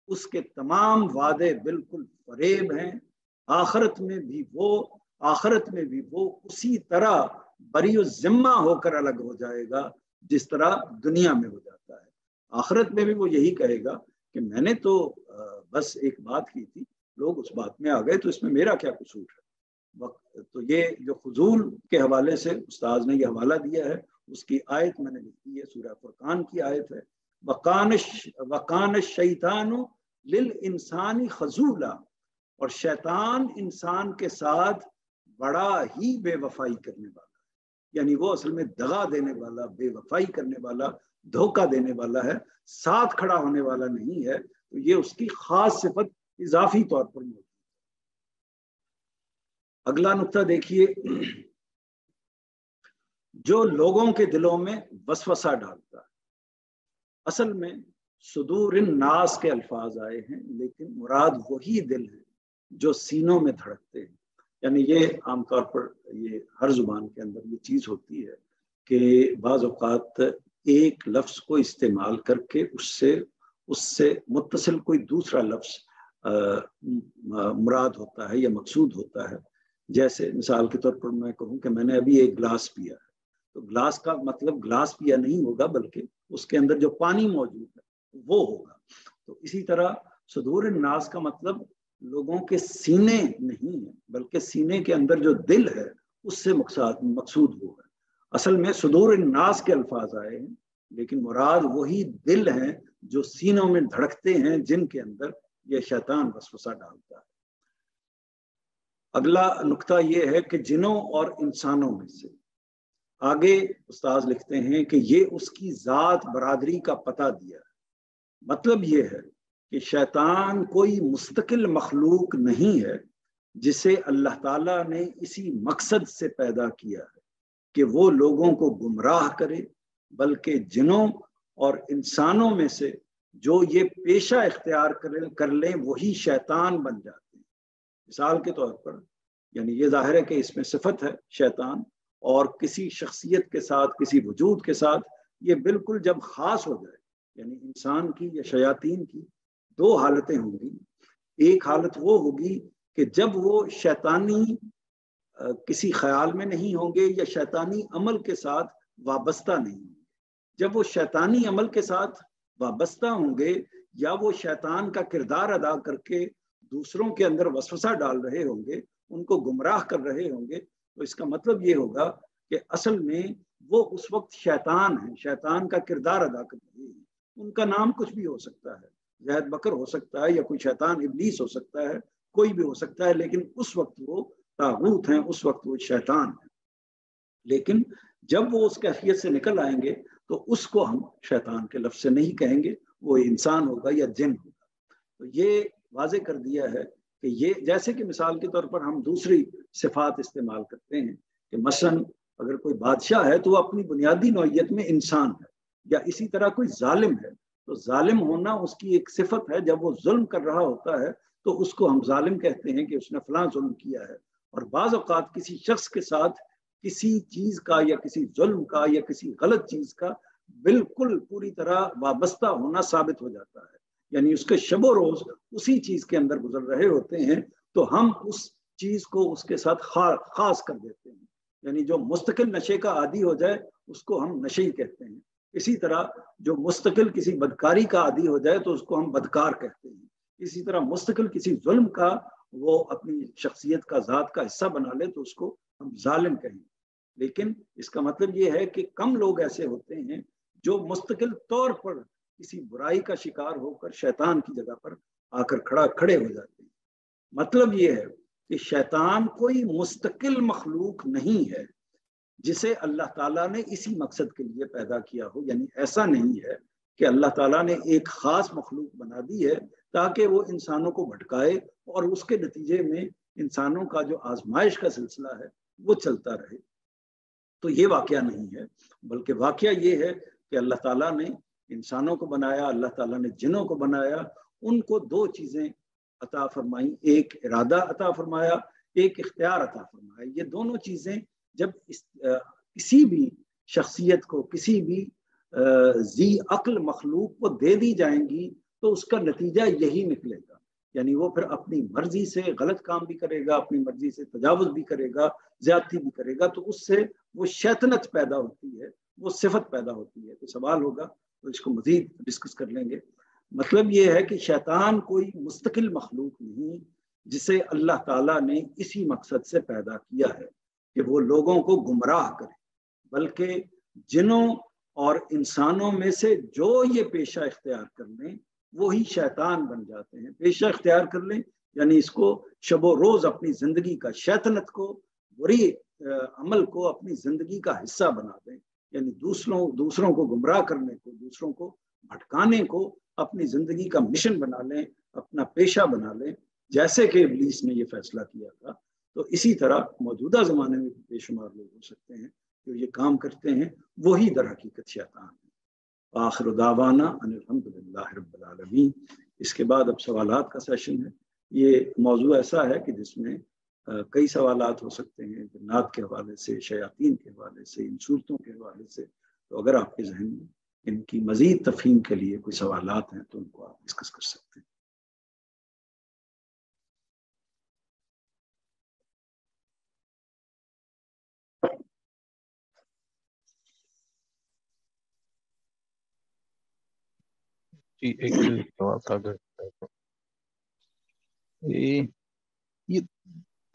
اس کے تمام وعدے بالکل فریب ہیں، آخرت میں بھی وہ اسی طرح بری الذمہ ہو کر الگ ہو جائے گا جس طرح دنیا میں ہو جاتا ہے۔ آخرت میں بھی وہ یہی کہے گا کہ میں نے تو بس ایک بات کی تھی، لوگ اس بات میں آ گئے تو اس میں میرا کیا قصور ہے۔ تو یہ جو فضول کے حوالے سے استاذ نے یہ حوالہ دیا ہے، اس کی آیت میں نے لکھی ہے، سورہ فرقان کی آیت ہے، وَقَانَ الشَّيْطَانُ لِلْإِنسَانِ خَذُولًا، اور شیطان انسان کے ساتھ بڑا ہی بے وفائی کرنے والا ہے، یعنی وہ اصل میں دغا دینے والا، بے وفائی کرنے والا، دھوکہ دینے والا ہے، ساتھ کھڑا ہونے والا نہیں ہے. تو یہ اس کی خاص صفت اضافی طور پر موجود ہے. اگلا نقطہ دیکھیے، جو لوگوں کے دلوں میں وسوسہ ڈالتا ہے. اصل میں صدور الناس کے الفاظ آئے ہیں، لیکن مراد وہی دل ہے جو سینوں میں دھڑکتے ہیں. یعنی یہ عام طور پر یہ ہر زبان کے اندر یہ چیز ہوتی ہے کہ بعض اوقات ایک لفظ کو استعمال کر کے اس سے متصل کوئی دوسرا لفظ مراد ہوتا ہے یا مقصود ہوتا ہے. جیسے مثال کے طور پر میں کہوں کہ میں نے ابھی ایک گلاس پیا ہے، تو گلاس کا مطلب گلاس پیا نہیں ہوگا، بلکہ اس کے اندر جو پانی موجود ہے وہ ہوگا. تو اسی طرح صدور الناس کا مطلب لوگوں کے سینے نہیں ہے، بلکہ سینے کے اندر جو دل ہے اس سے مقصود ہوگا. اصل میں صدور الناس کے الفاظ آئے ہیں، لیکن مراد وہی دل ہیں جو سینوں میں دھڑکتے ہیں، جن کے اندر یہ شیطان وسوسہ ڈالتا ہے. اگلا نقطہ یہ ہے کہ جنوں اور انسانوں میں سے، آگے استاذ لکھتے ہیں کہ یہ اس کی ذات برادری کا پتہ دیا ہے. مطلب یہ ہے کہ شیطان کوئی مستقل مخلوق نہیں ہے جسے اللہ تعالیٰ نے اسی مقصد سے پیدا کیا ہے کہ وہ لوگوں کو گمراہ کرے، بلکہ جنوں اور انسانوں میں سے جو یہ پیشہ اختیار کر لیں وہی شیطان بن جاتے ہیں. مثال کے طور پر یعنی یہ ظاہر ہے کہ اس میں صفت ہے شیطان، اور کسی شخصیت کے ساتھ، کسی وجود کے ساتھ یہ بالکل جب خاص ہو جائے، یعنی انسان کی یا شیاطین کی دو حالتیں ہوں گی. ایک حالت وہ ہوگی کہ جب وہ شیطانی کسی خیال میں نہیں ہوں گے یا شیطانی عمل کے ساتھ وابستہ نہیں ہوں گے. جب وہ شیطانی عمل کے ساتھ وابستہ ہوں گے یا وہ شیطان کا کردار ادا کر کے دوسروں کے اندر وسوسہ ڈال رہے ہوں گے، ان کو گمراہ کر رہے ہوں گے، تو اس کا مطلب یہ ہوگا کہ اصل میں وہ اس وقت شیطان ہیں، شیطان کا کردار ادا کر رہے ہیں. ان کا نام کچھ بھی ہو سکتا ہے، زید بکر ہو سکتا ہے، یا کوئی شیطان ابلیس ہو سکتا ہے، کوئی بھی ہو سکتا ہے، لیکن اس وقت وہ طاغوت ہیں، اس وقت وہ شیطان ہیں. لیکن جب وہ اس کیفیت سے نکل آئیں گے تو اس کو ہم شیطان کے لفظ سے نہیں کہیں گے، وہ انسان ہوگا یا جن ہوگا. تو یہ واضح کر دیا ہے کہ یہ جیسے کہ مثال کے طور پر ہم دوسری صفات استعمال کرتے ہیں کہ مثلا اگر کوئی بادشاہ ہے تو وہ اپنی بنیادی نوعیت میں انسان ہے، یا اسی طرح کوئی ظالم ہے تو ظالم ہونا اس کی ایک صفت ہے. جب وہ ظلم کر رہا ہوتا ہے تو اس کو ہم ظالم کہتے ہیں کہ اس نے فلاں ظلم کیا ہے. اور بعض اوقات کسی شخص کے ساتھ کسی چیز کا یا کسی ظلم کا یا کسی غلط چیز کا بالکل پوری طرح وابستہ ہونا ثابت ہو جاتا ہے، یعنی اس کے شب و روز اسی چیز کے اندر گزر رہے ہوتے ہیں، تو ہم اس چیز کو اس کے ساتھ خاص کر دیتے ہیں. یعنی جو مستقل نشے کا عادی ہو جائے اس کو ہم نشئی کہتے ہیں. اسی طرح جو مستقل کسی بدکاری کا عادی ہو جائے تو اس کو ہم بدکار کہتے ہیں. اسی طرح مستقل کسی ظلم کا وہ اپنی شخصیت کا، ذات کا حصہ بنا لے تو اس کو ہم ظالم کہیں. لیکن اس کا مطلب یہ ہے کہ کم لوگ ایسے ہوتے ہیں جو مستقل طور پر کسی برائی کا شکار ہو کر شیطان کی جگہ پر آ کر کھڑے ہو جاتے ہیں. مطلب یہ ہے کہ شیطان کوئی مستقل مخلوق نہیں ہے جسے اللہ تعالیٰ نے اسی مقصد کے لیے پیدا کیا ہو. یعنی ایسا نہیں ہے کہ اللہ تعالیٰ نے ایک خاص مخلوق بنا دی ہے تاکہ وہ انسانوں کو بھٹکائے اور اس کے نتیجے میں انسانوں کا جو آزمائش کا سلسلہ ہے وہ چلتا رہے. تو یہ واقعہ نہیں ہے، بلکہ واقعہ یہ ہے کہ اللہ تعالیٰ نے انسانوں کو بنایا، اللہ تعالیٰ نے جنوں کو بنایا، ان کو دو چیزیں عطا فرمائی، ایک ارادہ عطا فرمایا، ایک اختیار عطا فرمایا. یہ دونوں چیزیں جب کسی بھی شخصیت کو، کسی بھی ذی عقل مخلوق کو دے دی جائیں گی تو اس کا نتیجہ یہی نکلے گا. یعنی وہ پھر اپنی مرضی سے غلط کام بھی کرے گا، اپنی مرضی سے تجاوز بھی کرے گا، زیادتی بھی کرے گا. تو اس سے وہ شیطنت پیدا ہوتی ہے، وہ صفت پیدا ہوتی ہے. تو سوال ہوگا تو اس کو مزید ڈسکس کر لیں گے. مطلب یہ ہے کہ شیطان کوئی مستقل مخلوق نہیں جسے اللہ تعالیٰ نے اسی مقصد سے پیدا کیا ہے کہ وہ لوگوں کو گمراہ کرے، بلکہ جنوں اور انسانوں میں سے جو یہ پیشہ اختیار کر لیں وہی شیطان بن جاتے ہیں. پیشہ اختیار کر لیں یعنی اس کو شب و روز اپنی زندگی کا شیطنت کو، بری عمل کو اپنی زندگی کا حصہ بنا دیں، یعنی دوسروں کو گمراہ کرنے کو، دوسروں کو بھٹکانے کو اپنی زندگی کا مشن بنا لیں، اپنا پیشہ بنا لیں، جیسے کہ ابلیس نے یہ فیصلہ کیا تھا، تو اسی طرح موجودہ زمانے میں بے شمار لوگ ہو سکتے ہیں جو یہ کام کرتے ہیں، وہی در حقیقت شیطان ہے۔ آخر دعوانا ان الحمدللہ رب العالمین۔ اس کے بعد اب سوالات کا سیشن ہے۔ یہ موضوع ایسا ہے کہ جس میں کئی سوالات ہو سکتے ہیں، جنات کے حوالے سے، شیاطین کے حوالے سے، ان صورتوں کے حوالے سے۔ تو اگر آپ کے ذہن میں ان کی مزید تفہیم کے لیے کوئی سوالات ہیں تو ان کو آپ ڈسکس کر سکتے ہیں۔ جی ایک سوال تھا یہ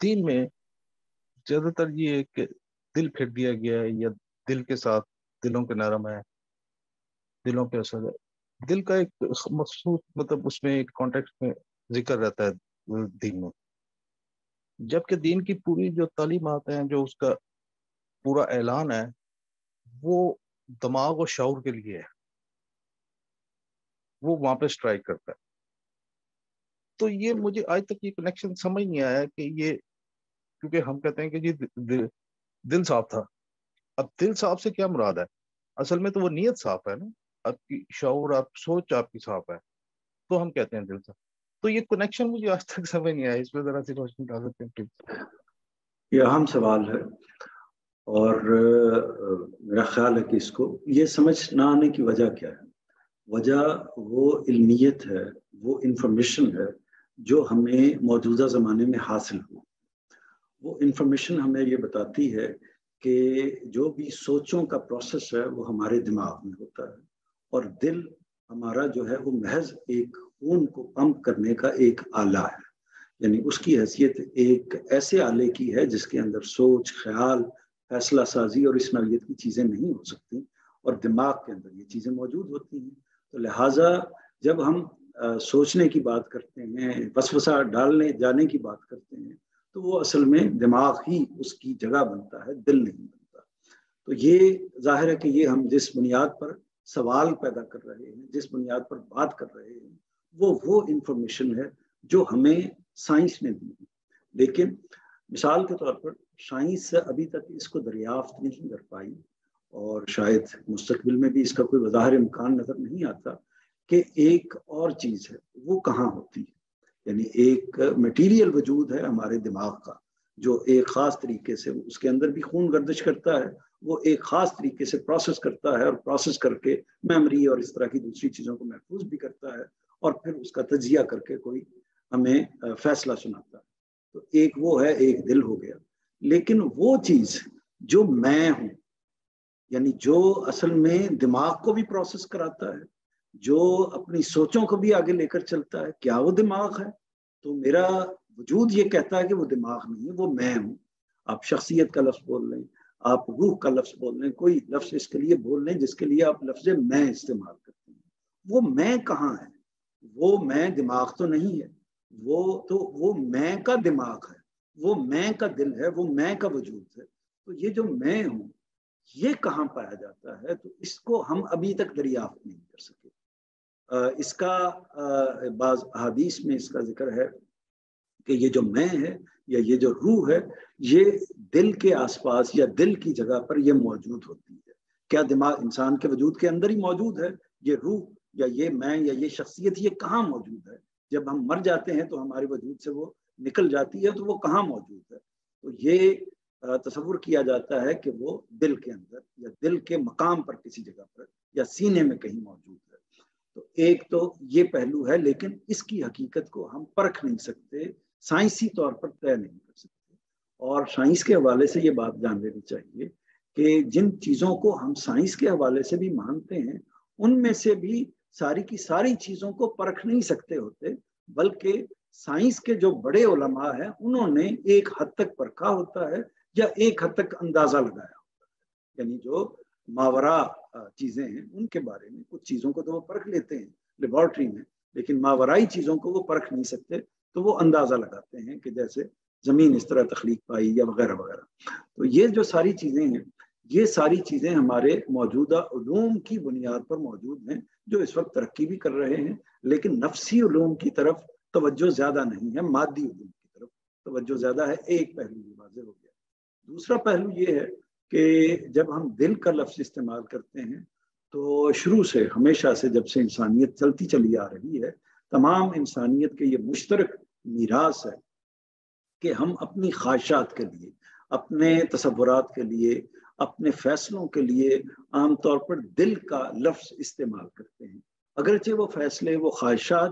دین میں زیادہ تر یہ کہ دل پھیر دیا گیا ہے، یا دل کے ساتھ دلوں کے نرم ہے، دلوں کے اثر ہے، دل کا ایک مخصوص مطلب اس میں ایک کانٹیکسٹ میں ذکر رہتا ہے دین میں، جبکہ دین کی پوری جو تعلیمات ہیں، جو اس کا پورا اعلان ہے، وہ دماغ و شعور کے لیے ہے، وہ وہاں پہ اسٹرائک کرتا ہے۔ تو یہ مجھے آج تک یہ کنیکشن سمجھ نہیں آیا کہ یہ، کیونکہ ہم کہتے ہیں کہ جی دل صاف تھا، اب دل صاف سے کیا مراد ہے؟ اصل میں تو وہ نیت صاف ہے نا، آپ کی شعور، آپ سوچ آپ کی صاف ہے، تو ہم کہتے ہیں دل صاف۔ تو یہ کنیکشن مجھے آج تک سمجھ نہیں آیا، اس میں ذرا سی روشنی ڈال سکتے ہیں پلیز؟ یہ اہم سوال ہے، اور میرا خیال ہے کہ اس کو یہ سمجھ نہ آنے کی وجہ کیا ہے؟ وجہ وہ علمیت ہے، وہ انفارمیشن ہے جو ہمیں موجودہ زمانے میں حاصل ہو۔ وہ انفارمیشن ہمیں یہ بتاتی ہے کہ جو بھی سوچوں کا پروسیس ہے وہ ہمارے دماغ میں ہوتا ہے، اور دل ہمارا جو ہے وہ محض ایک خون کو پمپ کرنے کا ایک آلہ ہے، یعنی اس کی حیثیت ایک ایسے آلے کی ہے جس کے اندر سوچ، خیال، فیصلہ سازی اور اس نوعیت کی چیزیں نہیں ہو سکتی، اور دماغ کے اندر یہ چیزیں موجود ہوتی ہیں۔ تو لہٰذا جب ہم سوچنے کی بات کرتے ہیں، وسوسہ ڈالنے جانے کی بات کرتے ہیں، تو وہ اصل میں دماغ ہی اس کی جگہ بنتا ہے، دل نہیں بنتا۔ تو یہ ظاہر ہے کہ یہ ہم جس بنیاد پر سوال پیدا کر رہے ہیں، جس بنیاد پر بات کر رہے ہیں، وہ انفارمیشن ہے جو ہمیں سائنس نے دی ہے۔ لیکن مثال کے طور پر سائنس ابھی تک اس کو دریافت نہیں کر پائی، اور شاید مستقبل میں بھی اس کا کوئی بظاہر امکان نظر نہیں آتا کہ ایک اور چیز ہے وہ کہاں ہوتی ہے۔ یعنی ایک میٹیریل وجود ہے ہمارے دماغ کا جو ایک خاص طریقے سے، اس کے اندر بھی خون گردش کرتا ہے، وہ ایک خاص طریقے سے پروسیس کرتا ہے، اور پروسیس کر کے میموری اور اس طرح کی دوسری چیزوں کو محفوظ بھی کرتا ہے، اور پھر اس کا تجزیہ کر کے کوئی ہمیں فیصلہ سناتا ہے۔ تو ایک وہ ہے، ایک دل ہو گیا۔ لیکن وہ چیز جو میں ہوں، یعنی جو اصل میں دماغ کو بھی پروسیس کراتا ہے، جو اپنی سوچوں کو بھی آگے لے کر چلتا ہے، کیا وہ دماغ ہے؟ تو میرا وجود یہ کہتا ہے کہ وہ دماغ نہیں ہے، وہ میں ہوں۔ آپ شخصیت کا لفظ بول لیں، آپ روح کا لفظ بول لیں، کوئی لفظ اس کے لیے بول لیں جس کے لیے آپ لفظ میں استعمال کرتے ہیں، وہ میں کہاں ہے؟ وہ میں دماغ تو نہیں ہے، وہ میں کا دماغ ہے، وہ میں کا دل ہے، وہ میں کا وجود ہے۔ تو یہ جو میں ہوں یہ کہاں پایا جاتا ہے؟ تو اس کو ہم ابھی تک دریافت نہیں کر سکے۔ اس کا بعض احادیث میں اس کا ذکر ہے کہ یہ جو میں ہے یا یہ جو روح ہے، یہ دل کے آس پاس یا دل کی جگہ پر یہ موجود ہوتی ہے۔ کیا دماغ انسان کے وجود کے اندر ہی موجود ہے؟ یہ روح یا یہ میں یا یہ شخصیت یہ کہاں موجود ہے؟ جب ہم مر جاتے ہیں تو ہمارے وجود سے وہ نکل جاتی ہے، تو وہ کہاں موجود ہے؟ تو یہ تصور کیا جاتا ہے کہ وہ دل کے اندر یا دل کے مقام پر کسی جگہ پر یا سینے میں کہیں موجود ہے۔ تو ایک تو یہ پہلو ہے، لیکن اس کی حقیقت کو ہم پرکھ نہیں سکتے، سائنسی طور پر طے نہیں کر سکتے۔ اور سائنس کے حوالے سے یہ بات جان لینی چاہیے کہ جن چیزوں کو ہم سائنس کے حوالے سے بھی مانتے ہیں، ان میں سے بھی ساری کی ساری چیزوں کو پرکھ نہیں سکتے ہوتے، بلکہ سائنس کے جو بڑے علماء ہیں انہوں نے ایک حد تک پرکھا ہوتا ہے یا ایک حد تک اندازہ لگایا ہوتا ہے۔ یعنی جو ماورا چیزیں ہیں ان کے بارے میں کچھ چیزوں کو تو وہ پرکھ لیتے ہیں لیبارٹری میں، لیکن ماورائی چیزوں کو وہ پرکھ نہیں سکتے، تو وہ اندازہ لگاتے ہیں کہ جیسے زمین اس طرح تخلیق پائی یا وغیرہ وغیرہ۔ تو یہ جو ساری چیزیں ہیں، یہ ساری چیزیں ہمارے موجودہ علوم کی بنیاد پر موجود ہیں جو اس وقت ترقی بھی کر رہے ہیں، لیکن نفسی علوم کی طرف توجہ زیادہ نہیں ہے، مادی علوم کی طرف توجہ زیادہ ہے۔ ایک پہلو یہ واضح ہو گیا۔ دوسرا پہلو یہ ہے کہ جب ہم دل کا لفظ استعمال کرتے ہیں تو شروع سے، ہمیشہ سے، جب سے انسانیت چلتی چلی آ رہی ہے، تمام انسانیت کے یہ مشترک میراث ہے کہ ہم اپنی خواہشات کے لیے، اپنے تصورات کے لیے، اپنے فیصلوں کے لیے عام طور پر دل کا لفظ استعمال کرتے ہیں، اگرچہ وہ فیصلے، وہ خواہشات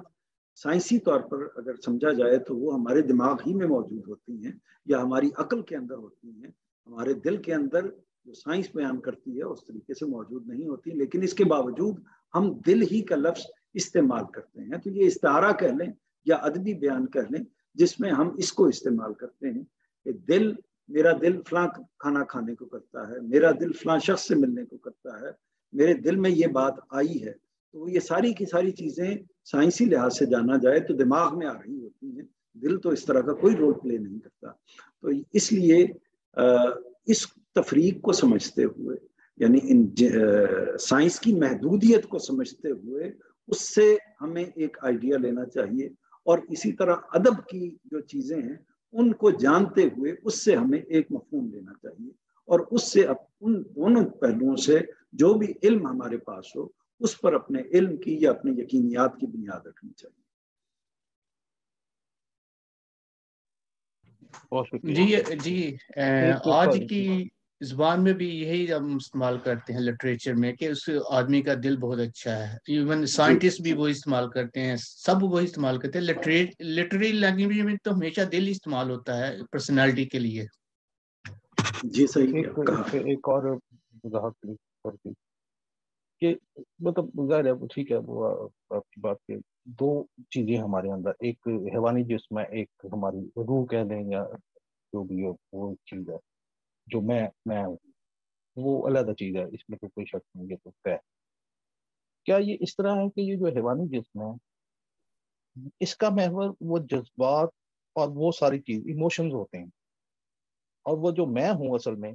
سائنسی طور پر اگر سمجھا جائے تو وہ ہمارے دماغ ہی میں موجود ہوتی ہیں یا ہماری عقل کے اندر ہوتی ہیں، ہمارے دل کے اندر جو سائنس بیان کرتی ہے اس طریقے سے موجود نہیں ہوتی، لیکن اس کے باوجود ہم دل ہی کا لفظ استعمال کرتے ہیں۔ تو یہ استعارہ کہہ لیں یا ادبی بیان کہہ لیں جس میں ہم اس کو استعمال کرتے ہیں کہ دل، میرا دل فلاں کھانا کھانے کو کرتا ہے، میرا دل فلاں شخص سے ملنے کو کرتا ہے، میرے دل میں یہ بات آئی ہے۔ تو یہ ساری کی ساری چیزیں سائنسی لحاظ سے جانا جائے تو دماغ میں آ رہی ہوتی ہیں، دل تو اس طرح کا کوئی رول پلے نہیں کرتا۔ تو اس لیے اس تفریق کو سمجھتے ہوئے، یعنی ان سائنس کی محدودیت کو سمجھتے ہوئے، اس سے ہمیں ایک آئیڈیا لینا چاہیے، اور اسی طرح ادب کی جو چیزیں ہیں ان کو جانتے ہوئے اس سے ہمیں ایک مفہوم لینا چاہیے، اور اس سے ان دونوں پہلوؤں سے جو بھی علم ہمارے پاس ہو اس پر اپنے علم کی یا اپنے یقینیات کی بنیاد رکھنی چاہیے۔ جی آج کی زبان میں بھی یہی ہم استعمال کرتے ہیں لٹریچر میں کہ اس آدمی کا دل بہت اچھا ہے، ایون سائنٹسٹ بھی وہ استعمال کرتے ہیں، سب وہی استعمال کرتے ہیں۔ لٹریری لینگویج میں تو ہمیشہ دل استعمال ہوتا ہے پرسنالٹی کے لیے۔ جی صحیح کہا۔ ایک اور وضاحت کہ مطلب ظاہر ہے ٹھیک ہے، وہ آپ کی بات کے دو چیزیں ہمارے اندر، ایک حیوانی جسم ہے، ایک ہماری روح کہہ لیں یا جو بھی ہو، وہ چیز ہے جو میں ہوں، وہ علیحدہ چیز ہے، اس میں تو کوئی شک نہیں، یہ تو طے ہے۔ کیا یہ اس طرح ہے کہ یہ جو حیوانی جسم ہے اس کا محور وہ جذبات اور وہ ساری چیز ایموشنز ہوتے ہیں، اور وہ جو میں ہوں اصل میں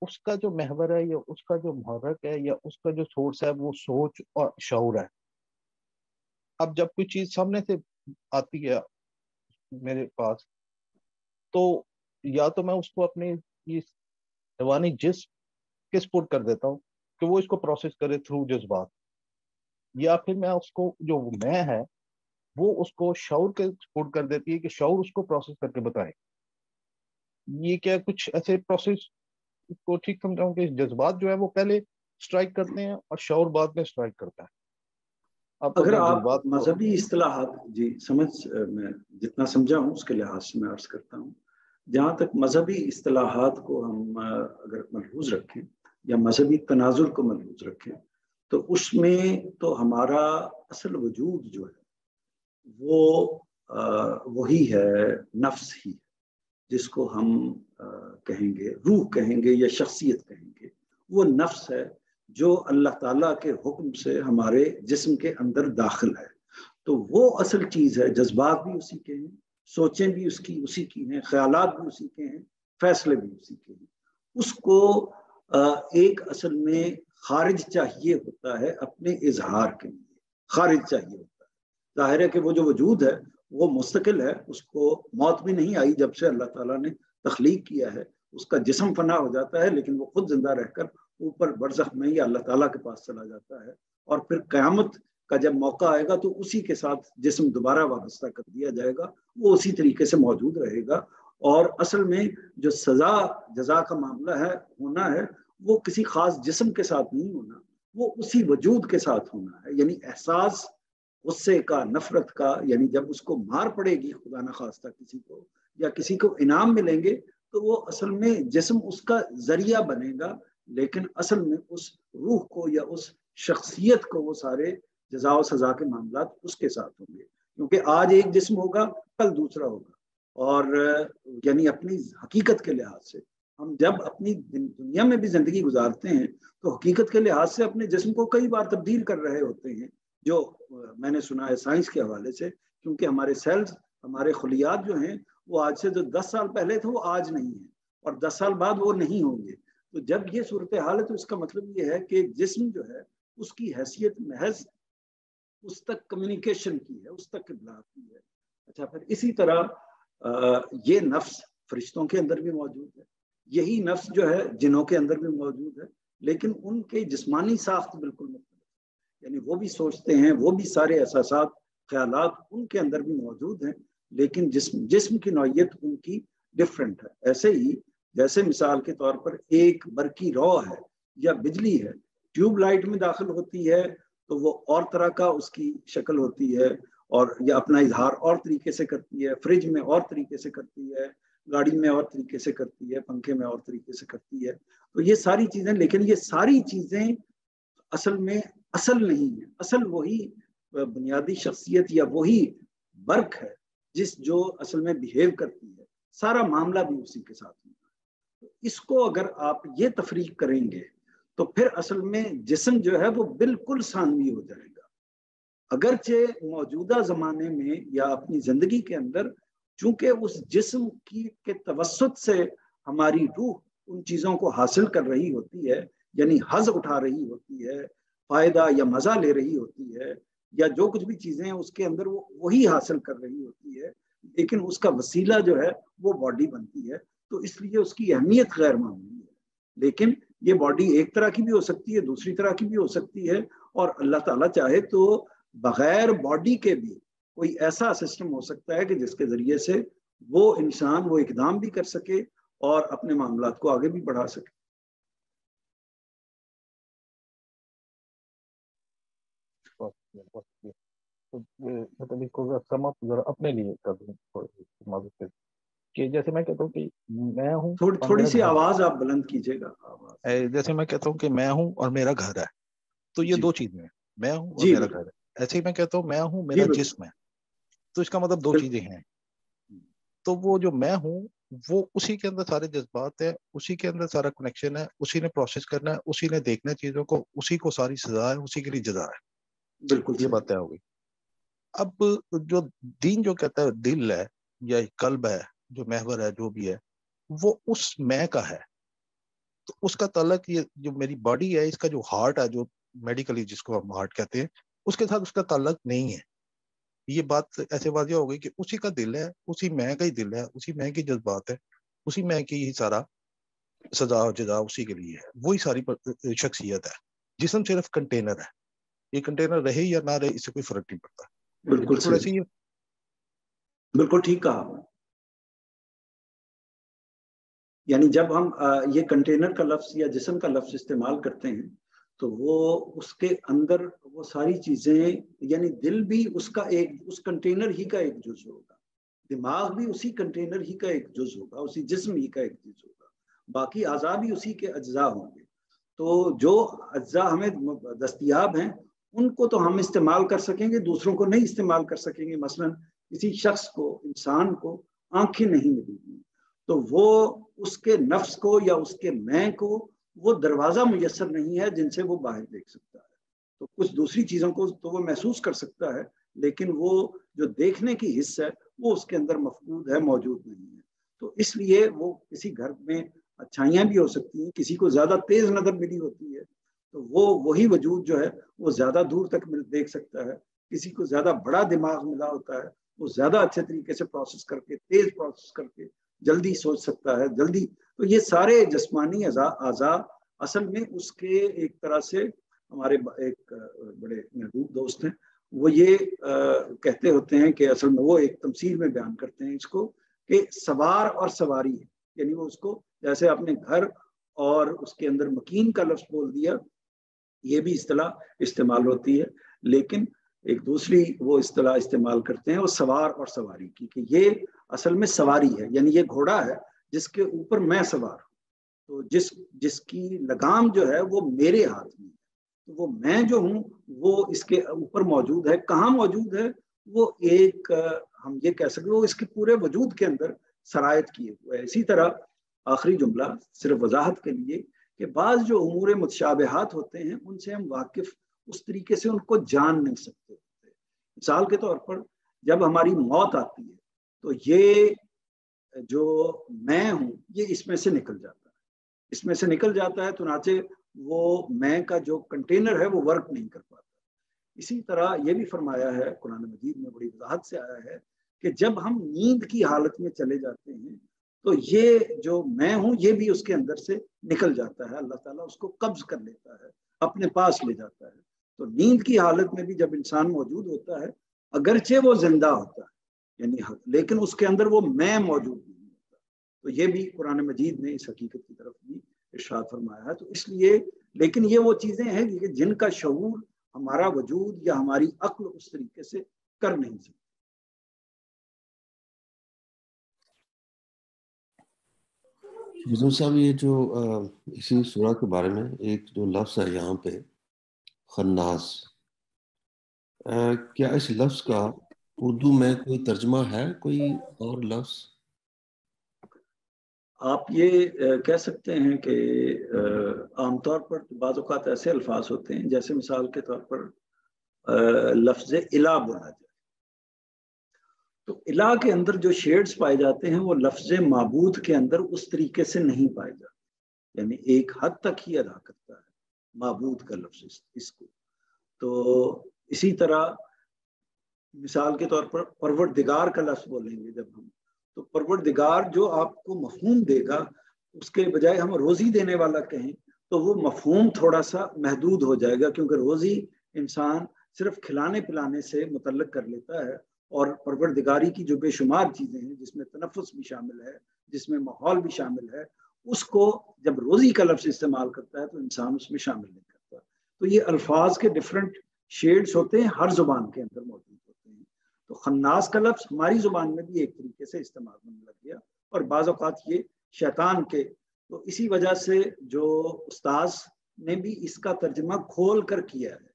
اس کا جو محور ہے یا اس کا جو محرک ہے یا اس کا جو سورس ہے وہ سوچ اور شعور ہے۔ اب جب کوئی چیز سامنے سے آتی ہے میرے پاس تو یا تو میں اس کو اپنے حیوانی جسم کے سپورٹ کر دیتا ہوں کہ وہ اس کو پروسیس کرے تھرو جذبات، یا پھر میں اس کو جو میں ہے وہ اس کو شعور کے سپورٹ کر دیتی ہے کہ شعور اس کو پروسیس کر کے بتائے۔ یہ کیا کچھ ایسے پروسیس کو ٹھیک سمجھاؤں کہ جذبات جو ہے وہ پہلے سٹرائک کرتے ہیں اور شعور بعد میں سٹرائک کرتا ہے؟ اگر آپ مذہبی اصطلاحات، جی سمجھ، میں جتنا سمجھا ہوں اس کے لحاظ سے میں عرض کرتا ہوں، جہاں تک مذہبی اصطلاحات کو ہم اگر ملحوظ رکھیں یا مذہبی تناظر کو ملحوظ رکھیں تو اس میں تو ہمارا اصل وجود جو ہے وہ وہی ہے، نفس ہی، جس کو ہم کہیں گے روح کہیں گے یا شخصیت کہیں گے۔ وہ نفس ہے جو اللہ تعالیٰ کے حکم سے ہمارے جسم کے اندر داخل ہے، تو وہ اصل چیز ہے۔ جذبات بھی اسی کے ہیں، سوچیں بھی اسی کی ہیں، خیالات بھی اسی کے ہیں، فیصلے بھی اسی کے ہیں۔ اس کو ایک اصل میں خارج چاہیے ہوتا ہے اپنے اظہار کے لیے، خارج چاہیے ہوتا ہے۔ ظاہر ہے کہ وہ جو وجود ہے وہ مستقل ہے، اس کو موت بھی نہیں آئی جب سے اللہ تعالیٰ نے تخلیق کیا ہے، اس کا جسم فنا ہو جاتا ہے لیکن وہ خود زندہ رہ کر اوپر برزخ میں یا اللہ تعالیٰ کے پاس چلا جاتا ہے، اور پھر قیامت کا جب موقع آئے گا تو اسی کے ساتھ جسم دوبارہ وابستہ کر دیا جائے گا، وہ اسی طریقے سے موجود رہے گا۔ اور اصل میں جو جزا کا معاملہ ہے، ہونا ہے، وہ کسی خاص جسم کے ساتھ نہیں ہونا، وہ اسی وجود کے ساتھ ہونا ہے۔ یعنی احساس غصے کا، نفرت کا، یعنی جب اس کو مار پڑے گی خدا نخواستہ کسی کو، یا کسی کو انعام ملیں گے، تو وہ اصل میں جسم اس کا ذریعہ بنے گا، لیکن اصل میں اس روح کو یا اس شخصیت کو وہ سارے جزا و سزا کے معاملات اس کے ساتھ ہوں گے، کیونکہ آج ایک جسم ہوگا، کل دوسرا ہوگا۔ اور یعنی اپنی حقیقت کے لحاظ سے ہم جب اپنی دنیا میں بھی زندگی گزارتے ہیں تو حقیقت کے لحاظ سے اپنے جسم کو کئی بار تبدیل کر رہے ہوتے ہیں، جو میں نے سنا ہے سائنس کے حوالے سے، کیونکہ ہمارے سیلز، ہمارے خلیات جو ہیں وہ آج سے جو 10 سال پہلے تھے وہ آج نہیں ہیں، اور 10 سال بعد وہ نہیں ہوں گے. تو جب یہ صورتحال ہے تو اس کا مطلب یہ ہے کہ جسم جو ہے اس کی حیثیت محض اس تک کمیونیکیشن کی ہے، اس تک ابلاغ کی ہے. اچھا، پھر اسی طرح یہ نفس فرشتوں کے اندر بھی موجود ہے، یہی نفس جو ہے جنوں کے اندر بھی موجود ہے، لیکن ان کے جسمانی ساخت بالکل مختلف ہے. یعنی وہ بھی سوچتے ہیں، وہ بھی سارے احساسات خیالات ان کے اندر بھی موجود ہیں، لیکن جسم کی نوعیت ان کی ڈفرینٹ ہے. ایسے ہی جیسے مثال کے طور پر ایک برقی رو ہے یا بجلی ہے، ٹیوب لائٹ میں داخل ہوتی ہے تو وہ اور طرح کا اس کی شکل ہوتی ہے اور یا اپنا اظہار اور طریقے سے کرتی ہے، فریج میں اور طریقے سے کرتی ہے، گاڑی میں اور طریقے سے کرتی ہے، پنکھے میں اور طریقے سے کرتی ہے. تو یہ ساری چیزیں، لیکن یہ ساری چیزیں اصل میں اصل نہیں ہے. اصل وہی بنیادی شخصیت یا وہی برق ہے جو اصل میں بیہیو کرتی ہے. سارا معاملہ بھی اسی کے ساتھ ہوتا ہے. اس کو اگر آپ یہ تفریق کریں گے تو پھر اصل میں جسم جو ہے وہ بالکل ثانوی ہو جائے گا. اگرچہ موجودہ زمانے میں یا اپنی زندگی کے اندر چونکہ اس جسم کے توسط سے ہماری روح ان چیزوں کو حاصل کر رہی ہوتی ہے، یعنی حظ اٹھا رہی ہوتی ہے، فائدہ یا مزہ لے رہی ہوتی ہے، یا جو کچھ بھی چیزیں ہیں اس کے اندر وہ وہی حاصل کر رہی ہوتی ہے، لیکن اس کا وسیلہ جو ہے وہ باڈی بنتی ہے. تو اس لیے اس کی اہمیت غیر معمولی ہے. لیکن یہ باڈی ایک طرح کی بھی ہو سکتی ہے، دوسری طرح کی بھی ہو سکتی ہے، اور اللہ تعالیٰ چاہے تو بغیر باڈی کے بھی کوئی ایسا سسٹم ہو سکتا ہے کہ جس کے ذریعے سے وہ انسان وہ اقدام بھی کر سکے اور اپنے معاملات کو آگے بھی بڑھا سکے. اپنے لیے کہ جیسے میں کہتا ہوں کہ میں ہوں، تھوڑی سی آواز آپ بلند کیجیے گا. جیسے میں کہتا ہوں کہ میں ہوں اور میرا گھر ہے، تو یہ دو چیزیں ہیں، میں ہوں اور میرا گھر ہے. ایسے ہی میں کہتا ہوں میں ہوں، میرا جسم ہے، تو اس کا مطلب دو چیزیں ہیں. تو وہ جو میں ہوں وہ اسی کے اندر سارے جذبات ہیں، اسی کے اندر سارا کنیکشن ہے، اسی نے پروسیس کرنا ہے، اسی نے دیکھنا ہے چیزوں کو، اسی کو ساری سزا ہے، اسی کے لیے جزا ہے. بالکل یہ بات طے ہو گئی. اب جو دین جو کہتا ہے دل ہے یا قلب ہے، جو محور ہے، جو بھی ہے، وہ اس میں کا ہے. تو اس کا تعلق یہ جو میری باڈی ہے، اس کا جو ہارٹ ہے، جو میڈیکلی جس کو ہم ہارٹ کہتے ہیں، اس کے ساتھ اس کا تعلق نہیں ہے. یہ بات ایسے واضح ہو گئی کہ اسی کا دل ہے، اسی میں کا ہی دل ہے، اسی میں کی جذبات ہے، اسی میں کی ہی سارا سزا و جزا اسی کے لیے ہے، وہی ساری شخصیت ہے. جسم صرف کنٹینر ہے، یہ کنٹینر رہے یا نہ رہے اس سے کوئی فرق نہیں پڑتا. بالکل بالکل ٹھیک کہا. یعنی جب ہم یہ کنٹینر کا لفظ یا جسم کا لفظ استعمال کرتے ہیں تو وہ اس کے اندر وہ ساری چیزیں، یعنی دل بھی اس کنٹینر ہی کا ایک جز ہوگا، دماغ بھی اسی کنٹینر ہی کا ایک جز ہوگا، اسی جسم ہی کا ایک جز ہوگا، باقی اعضاء بھی اسی کے اجزاء ہوں گے. تو جو اجزاء ہمیں دستیاب ہیں ان کو تو ہم استعمال کر سکیں گے، دوسروں کو نہیں استعمال کر سکیں گے. مثلا کسی شخص کو، انسان کو آنکھیں نہیں ملیں گی تو وہ اس کے نفس کو یا اس کے میں کو وہ دروازہ میسر نہیں ہے جن سے وہ باہر دیکھ سکتا ہے. تو کچھ دوسری چیزوں کو تو وہ محسوس کر سکتا ہے، لیکن وہ جو دیکھنے کی حص ہے وہ اس کے اندر مفقود ہے، موجود نہیں ہے. تو اس لیے وہ کسی گھر میں اچھائیاں بھی ہو سکتی ہیں، کسی کو زیادہ تیز نظر ملی ہوتی ہے تو وہی وجود جو ہے وہ زیادہ دور تک دیکھ سکتا ہے. کسی کو زیادہ بڑا دماغ ملا ہوتا ہے، وہ زیادہ اچھے طریقے سے پروسیس کر کے، تیز پروسیس کر کے جلدی سوچ سکتا ہے، جلدی. تو یہ سارے جسمانی اعضاء اصل میں اس کے ایک طرح سے، ہمارے ایک بڑے محبوب دوست ہیں وہ یہ کہتے ہوتے ہیں کہ اصل میں وہ ایک تمثیل میں بیان کرتے ہیں اس کو کہ سوار اور سواری ہے. یعنی وہ اس کو جیسے آپ نے گھر اور اس کے اندر مکین کا لفظ بول دیا، یہ بھی اصطلاح استعمال ہوتی ہے، لیکن ایک دوسری وہ اصطلاح استعمال کرتے ہیں وہ سوار اور سواری کی، کہ یہ اصل میں سواری ہے. یعنی یہ گھوڑا ہے جس کے اوپر میں سوار ہوں، تو جس کی لگام جو ہے وہ میرے ہاتھ میں ہے. تو وہ میں جو ہوں وہ اس کے اوپر موجود ہے. کہاں موجود ہے؟ وہ ایک ہم یہ کہہ سکتے وہ اس کے پورے وجود کے اندر سرایت کیے ہوئے. اسی طرح آخری جملہ صرف وضاحت کے لیے کہ بعض جو امور متشابہات ہوتے ہیں ان سے ہم واقف اس طریقے سے ان کو جان نہیں سکتے. مثال کے طور پر جب ہماری موت آتی ہے تو یہ جو میں ہوں یہ اس میں سے نکل جاتا ہے، اس میں سے نکل جاتا ہے، چنانچہ وہ میں کا جو کنٹینر ہے وہ ورک نہیں کر پاتا۔ اسی طرح یہ بھی فرمایا ہے قرآن مجید میں، بڑی وضاحت سے آیا ہے کہ جب ہم نیند کی حالت میں چلے جاتے ہیں تو یہ جو میں ہوں یہ بھی اس کے اندر سے نکل جاتا ہے، اللہ تعالیٰ اس کو قبض کر لیتا ہے، اپنے پاس لے جاتا ہے۔ تو نیند کی حالت میں بھی جب انسان موجود ہوتا ہے، اگرچہ وہ زندہ ہوتا ہے یعنی لیکن اس کے اندر وہ میں موجود نہیں ہوتا۔ تو یہ بھی قرآن مجید نے اس حقیقت کی طرف بھی ارشاد فرمایا ہے۔ تو اس لیے لیکن یہ وہ چیزیں ہیں کہ جن کا شعور ہمارا وجود یا ہماری عقل اس طریقے سے کر نہیں سکتی۔ حضور صاحب، یہ جو اسی سورہ کے بارے میں ایک جو لفظ ہے یہاں پہ خناس، کیا اس لفظ کا اردو میں کوئی ترجمہ ہے، کوئی اور لفظ؟ آپ یہ کہہ سکتے ہیں کہ عام طور پر بعض اوقات ایسے الفاظ ہوتے ہیں، جیسے مثال کے طور پر لفظ الہ بولا جائے تو الہ کے اندر جو شیڈز پائے جاتے ہیں وہ لفظ معبود کے اندر اس طریقے سے نہیں پائے جاتے، یعنی ایک حد تک ہی ادا کرتا ہے معبود کا لفظ اس کو۔ تو اسی طرح مثال کے طور پر پروردگار کا لفظ بولیں گے جب ہم، تو پروردگار جو آپ کو مفہوم دے گا، اس کے بجائے ہم روزی دینے والا کہیں تو وہ مفہوم تھوڑا سا محدود ہو جائے گا، کیونکہ روزی انسان صرف کھلانے پلانے سے متعلق کر لیتا ہے، اور پروردگاری کی جو بے شمار چیزیں ہیں جس میں تنفس بھی شامل ہے، جس میں ماحول بھی شامل ہے، اس کو جب روزی کا لفظ استعمال کرتا ہے تو انسان اس میں شامل نہیں کرتا۔ تو یہ الفاظ کے ڈفرنٹ شیڈز ہوتے ہیں، ہر زبان کے اندر موجود ہوتے ہیں۔ تو خناس کا لفظ ہماری زبان میں بھی ایک طریقے سے استعمال ہونے لگ گیا، اور بعض اوقات یہ شیطان کے، تو اسی وجہ سے جو استاذ نے بھی اس کا ترجمہ کھول کر کیا ہے،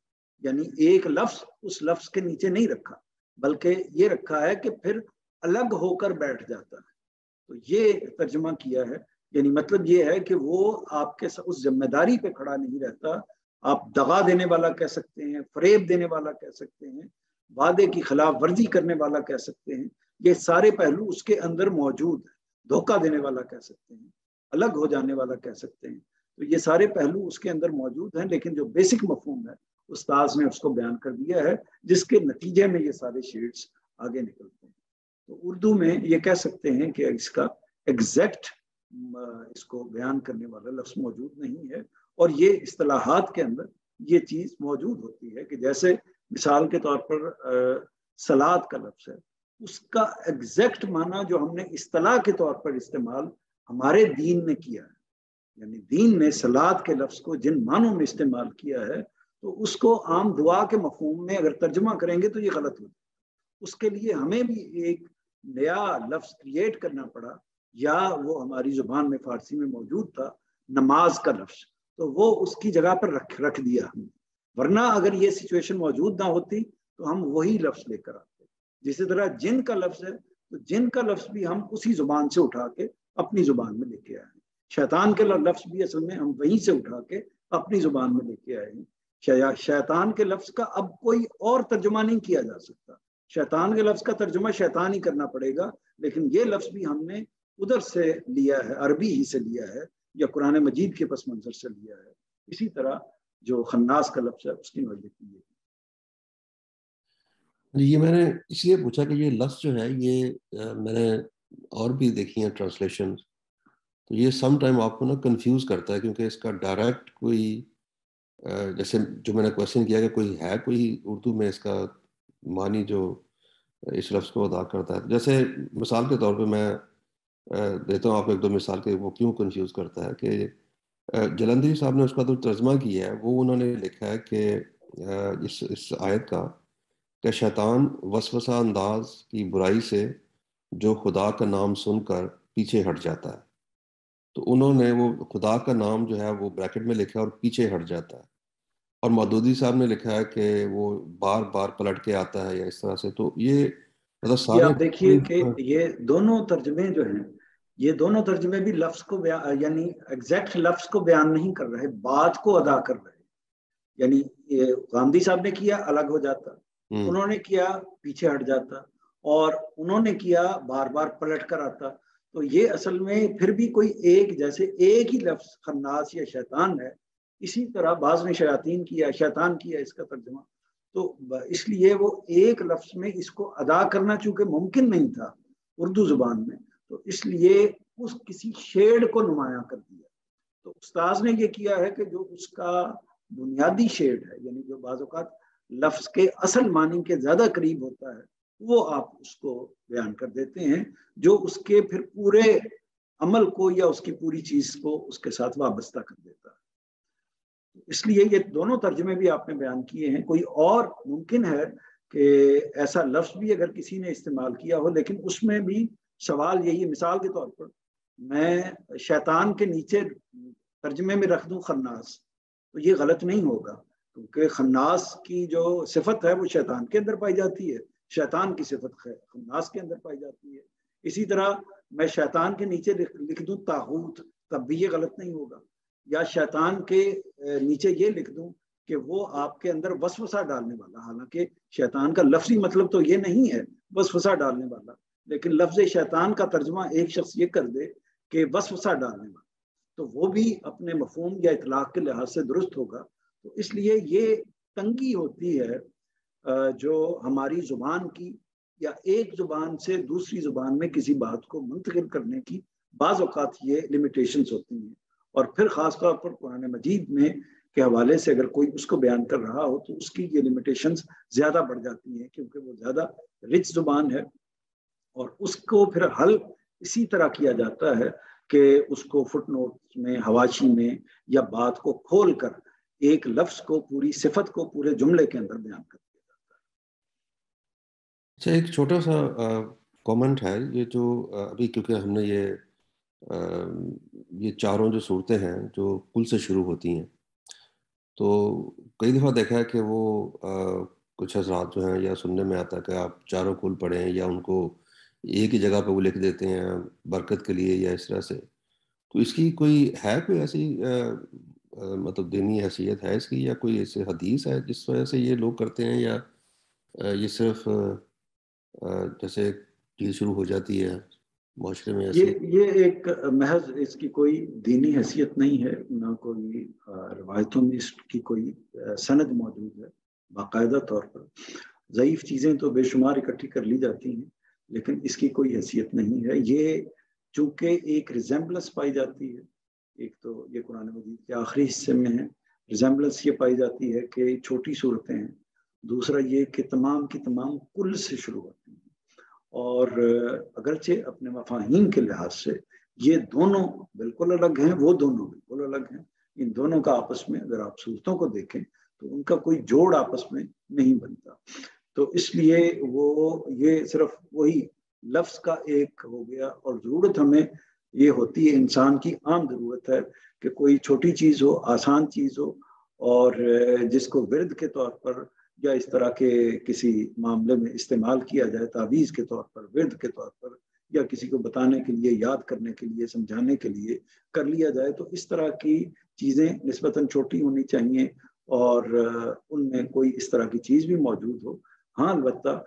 یعنی ایک لفظ اس لفظ کے نیچے نہیں رکھا، بلکہ یہ رکھا ہے کہ پھر الگ ہو کر بیٹھ جاتا ہے۔ تو یہ ترجمہ کیا ہے، یعنی مطلب یہ ہے کہ وہ آپ کے اس ذمہ داری پہ کھڑا نہیں رہتا، آپ دغا دینے والا کہہ سکتے ہیں، فریب دینے والا کہہ سکتے ہیں، وعدے کی خلاف ورزی کرنے والا کہہ سکتے ہیں، یہ سارے پہلو اس کے اندر موجود ہیں، دھوکہ دینے والا کہہ سکتے ہیں، الگ ہو جانے والا کہہ سکتے ہیں۔ تو یہ سارے پہلو اس کے اندر موجود ہیں، لیکن جو بیسک مفہوم ہے استاذ نے اس کو بیان کر دیا ہے، جس کے نتیجے میں یہ سارے شیڈز آگے نکلتے ہیں۔ تو اردو میں یہ کہہ سکتے ہیں کہ اس کا ایگزیکٹ اس کو بیان کرنے والا لفظ موجود نہیں ہے، اور یہ اصطلاحات کے اندر یہ چیز موجود ہوتی ہے کہ جیسے مثال کے طور پر صلاۃ کا لفظ ہے، اس کا ایگزیکٹ معنی جو ہم نے اصطلاح کے طور پر استعمال ہمارے دین نے کیا ہے، یعنی دین نے صلاۃ کے لفظ کو جن معنوں میں استعمال کیا ہے، تو اس کو عام دعا کے مفہوم میں اگر ترجمہ کریں گے تو یہ غلط ہو جائے۔ اس کے لیے ہمیں بھی ایک نیا لفظ کریٹ کرنا پڑا، یا وہ ہماری زبان میں فارسی میں موجود تھا نماز کا لفظ، تو وہ اس کی جگہ پر رکھ دیا ہم نے، ورنہ اگر یہ سچویشن موجود نہ ہوتی تو ہم وہی لفظ لے کر آتے۔ جیسے طرح جن کا لفظ ہے تو جن کا لفظ بھی ہم اسی زبان سے اٹھا کے اپنی زبان میں لے کے آئے ہیں، شیطان کے لفظ بھی اصل میں ہم وہیں سے اٹھا کے اپنی زبان میں لے کے آئے ہیں۔ شیطان کے لفظ کا اب کوئی اور ترجمہ نہیں کیا جا سکتا، شیطان کے لفظ کا ترجمہ شیطان ہی کرنا پڑے گا، لیکن یہ لفظ بھی ہم نے ادھر سے لیا ہے، عربی ہی سے لیا ہے، یا قرآن مجید کے پس منظر سے لیا ہے۔ اسی طرح جو خناس کا لفظ ہے اس کی نوعیت کی ہے۔ یہ میں نے اس لیے پوچھا کہ یہ لفظ جو ہے یہ میں نے اور بھی دیکھی ہیں ٹرانسلیشن، تو یہ سم ٹائم آپ کو نا کنفیوز کرتا ہے، کیونکہ اس کا ڈائریکٹ کوئی جیسے جو میں نے کویشچن کیا کہ کوئی ہے کوئی اردو میں اس کا معنی جو اس لفظ کو ادا کرتا ہے، جیسے مثال کے طور پہ میں دیتا ہوں آپ ایک دو مثال کے وہ کیوں کنفیوز کرتا ہے، کہ جلندری صاحب نے اس کا جو ترجمہ کیا ہے وہ انہوں نے لکھا ہے کہ اس آیت کا کہ شیطان وسوسہ انداز کی برائی سے جو خدا کا نام سن کر پیچھے ہٹ جاتا ہے، تو انہوں نے وہ خدا کا نام جو ہے وہ بریکٹ میں لکھا اور پیچھے ہٹ جاتا ہے، اور مودودی صاحب نے لکھا ہے کہ وہ بار بار پلٹ کے آتا ہے یا اس طرح سے۔ تو یہ مطلب سارے آپ دیکھیے کہ یہ دونوں ترجمے جو ہیں، یہ دونوں ترجمے بھی لفظ کو یعنی ایگزیکٹ لفظ کو بیان نہیں کر رہے، بات کو ادا کر رہے۔ یعنی گاندھی صاحب نے کیا الگ ہو جاتا، انہوں نے کیا پیچھے ہٹ جاتا، اور انہوں نے کیا بار بار پلٹ کر آتا۔ تو یہ اصل میں پھر بھی کوئی ایک، جیسے ایک ہی لفظ خناس یا شیطان ہے، اسی طرح بعض نے شیاطین کیا، شیطان کیا اس کا ترجمہ، تو اس لیے وہ ایک لفظ میں اس کو ادا کرنا چونکہ ممکن نہیں تھا اردو زبان میں، تو اس لیے اس کسی شیڈ کو نمایاں کر دیا. تو استاذ نے یہ کیا ہے کہ جو اس کا بنیادی شیڈ ہے، یعنی جو بعض اوقات لفظ کے اصل معنی کے زیادہ قریب ہوتا ہے، وہ آپ اس کو بیان کر دیتے ہیں، جو اس کے پھر پورے عمل کو یا اس کی پوری چیز کو اس کے ساتھ وابستہ کر دیتا ہے. اس لیے یہ دونوں ترجمے بھی آپ نے بیان کیے ہیں. کوئی اور ممکن ہے کہ ایسا لفظ بھی اگر کسی نے استعمال کیا ہو، لیکن اس میں بھی سوال یہی، مثال کے طور پر میں شیطان کے نیچے ترجمے میں رکھ دوں خناس، تو یہ غلط نہیں ہوگا، کیونکہ خناس کی جو صفت ہے وہ شیطان کے اندر پائی جاتی ہے، شیطان کی صفت خناس کے اندر پائی جاتی ہے. اسی طرح میں شیطان کے نیچے لکھ دوں طاغوت، تب بھی یہ غلط نہیں ہوگا. یا شیطان کے نیچے یہ لکھ دوں کہ وہ آپ کے اندر وسوسہ ڈالنے والا، حالانکہ شیطان کا لفظی مطلب تو یہ نہیں ہے وسوسہ ڈالنے والا، لیکن لفظ شیطان کا ترجمہ ایک شخص یہ کر دے کہ وسوسہ ڈالنے والا، تو وہ بھی اپنے مفہوم یا اطلاق کے لحاظ سے درست ہوگا. تو اس لیے یہ تنگی ہوتی ہے جو ہماری زبان کی، یا ایک زبان سے دوسری زبان میں کسی بات کو منتقل کرنے کی بعض اوقات یہ لیمیٹیشنز ہوتی ہیں. اور پھر خاص طور پر قرآن مجید میں کے حوالے سے اگر کوئی اس کو بیان کر رہا ہو تو اس کی یہ لیمیٹیشنز زیادہ بڑھ جاتی ہیں، کیونکہ وہ زیادہ رچ زبان ہے، اور اس کو پھر حل اسی طرح کیا جاتا ہے کہ اس کو فٹ نوٹ میں، حواشی میں، یا بات کو کھول کر ایک لفظ کو، پوری صفت کو پورے جملے کے اندر بیان کر دیا جاتا ہے. اچھا، ایک چھوٹا سا کامنٹ ہے، یہ جو ابھی کیونکہ ہم نے یہ چاروں جو صورتیں ہیں جو کل سے شروع ہوتی ہیں، تو کئی دفعہ دیکھا ہے کہ وہ کچھ حضرات جو ہیں، یا سننے میں آتا ہے کہ آپ چاروں کل پڑھیں، یا ان کو ایک ہی جگہ پہ وہ لکھ دیتے ہیں برکت کے لیے یا اس طرح سے. تو اس کی کوئی ایسی مطلب دینی حیثیت ہے اس کی، یا کوئی ایسی حدیث ہے جس وجہ سے یہ لوگ کرتے ہیں، یا یہ صرف جیسے چیز شروع ہو جاتی ہے معاشرے میں ایسی؟ یہ ایک محض اس کی کوئی دینی حیثیت نہیں ہے، نہ کوئی روایتوں میں اس کی کوئی سند موجود ہے. باقاعدہ طور پر ضعیف چیزیں تو بے شمار اکٹھی کر لی جاتی ہیں، لیکن اس کی کوئی حیثیت نہیں ہے. یہ چونکہ ایک ریزمبلنس پائی جاتی ہے، ایک تو یہ قرآن مجید کے آخری حصے میں ہے، ریزمبلنس یہ پائی جاتی ہے کہ چھوٹی صورتیں ہیں. دوسرا یہ کہ تمام کی تمام کل سے شروع ہوتی ہیں، اور اگرچہ اپنے مفاہیم کے لحاظ سے یہ دونوں بالکل الگ ہیں، وہ دونوں بالکل الگ ہیں. ان دونوں کا آپس میں اگر آپ صورتوں کو دیکھیں تو ان کا کوئی جوڑ آپس میں نہیں بنتا. تو اس لیے یہ صرف وہی لفظ کا ایک ہو گیا، اور ضرورت ہمیں یہ ہوتی ہے، انسان کی عام ضرورت ہے کہ کوئی چھوٹی چیز ہو، آسان چیز ہو، اور جس کو ورد کے طور پر یا اس طرح کے کسی معاملے میں استعمال کیا جائے، تعویذ کے طور پر، ورد کے طور پر، یا کسی کو بتانے کے لیے، یاد کرنے کے لیے، سمجھانے کے لیے کر لیا جائے. تو اس طرح کی چیزیں نسبتاً چھوٹی ہونی چاہیے، اور ان میں کوئی اس طرح کی چیز بھی موجود ہو. ہاں البتہ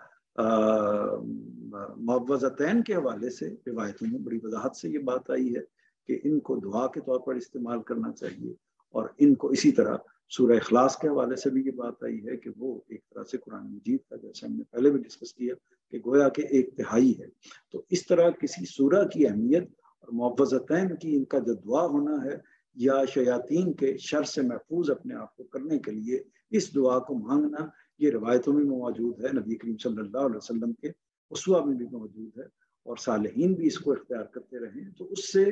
معوذتین کے حوالے سے روایتوں میں بڑی وضاحت سے یہ بات آئی ہے کہ ان کو دعا کے طور پر استعمال کرنا چاہیے، اور ان کو اسی طرح سورہ اخلاص کے حوالے سے بھی یہ بات آئی ہے کہ وہ ایک طرح سے قرآن مجید کا، جیسے ہم نے پہلے بھی ڈسکس کیا، کہ گویا کہ ایک تہائی ہے. تو اس طرح کسی سورہ کی اہمیت اور معوذتین کی ان کا جو دعا ہونا ہے، یا شیاطین کے شر سے محفوظ اپنے آپ کو کرنے کے لیے اس دعا کو مانگنا، یہ روایتوں میں موجود ہے، نبی کریم صلی اللہ علیہ وسلم کے اسوہ میں بھی موجود ہے، اور صالحین بھی اس کو اختیار کرتے رہے ہیں. تو اس سے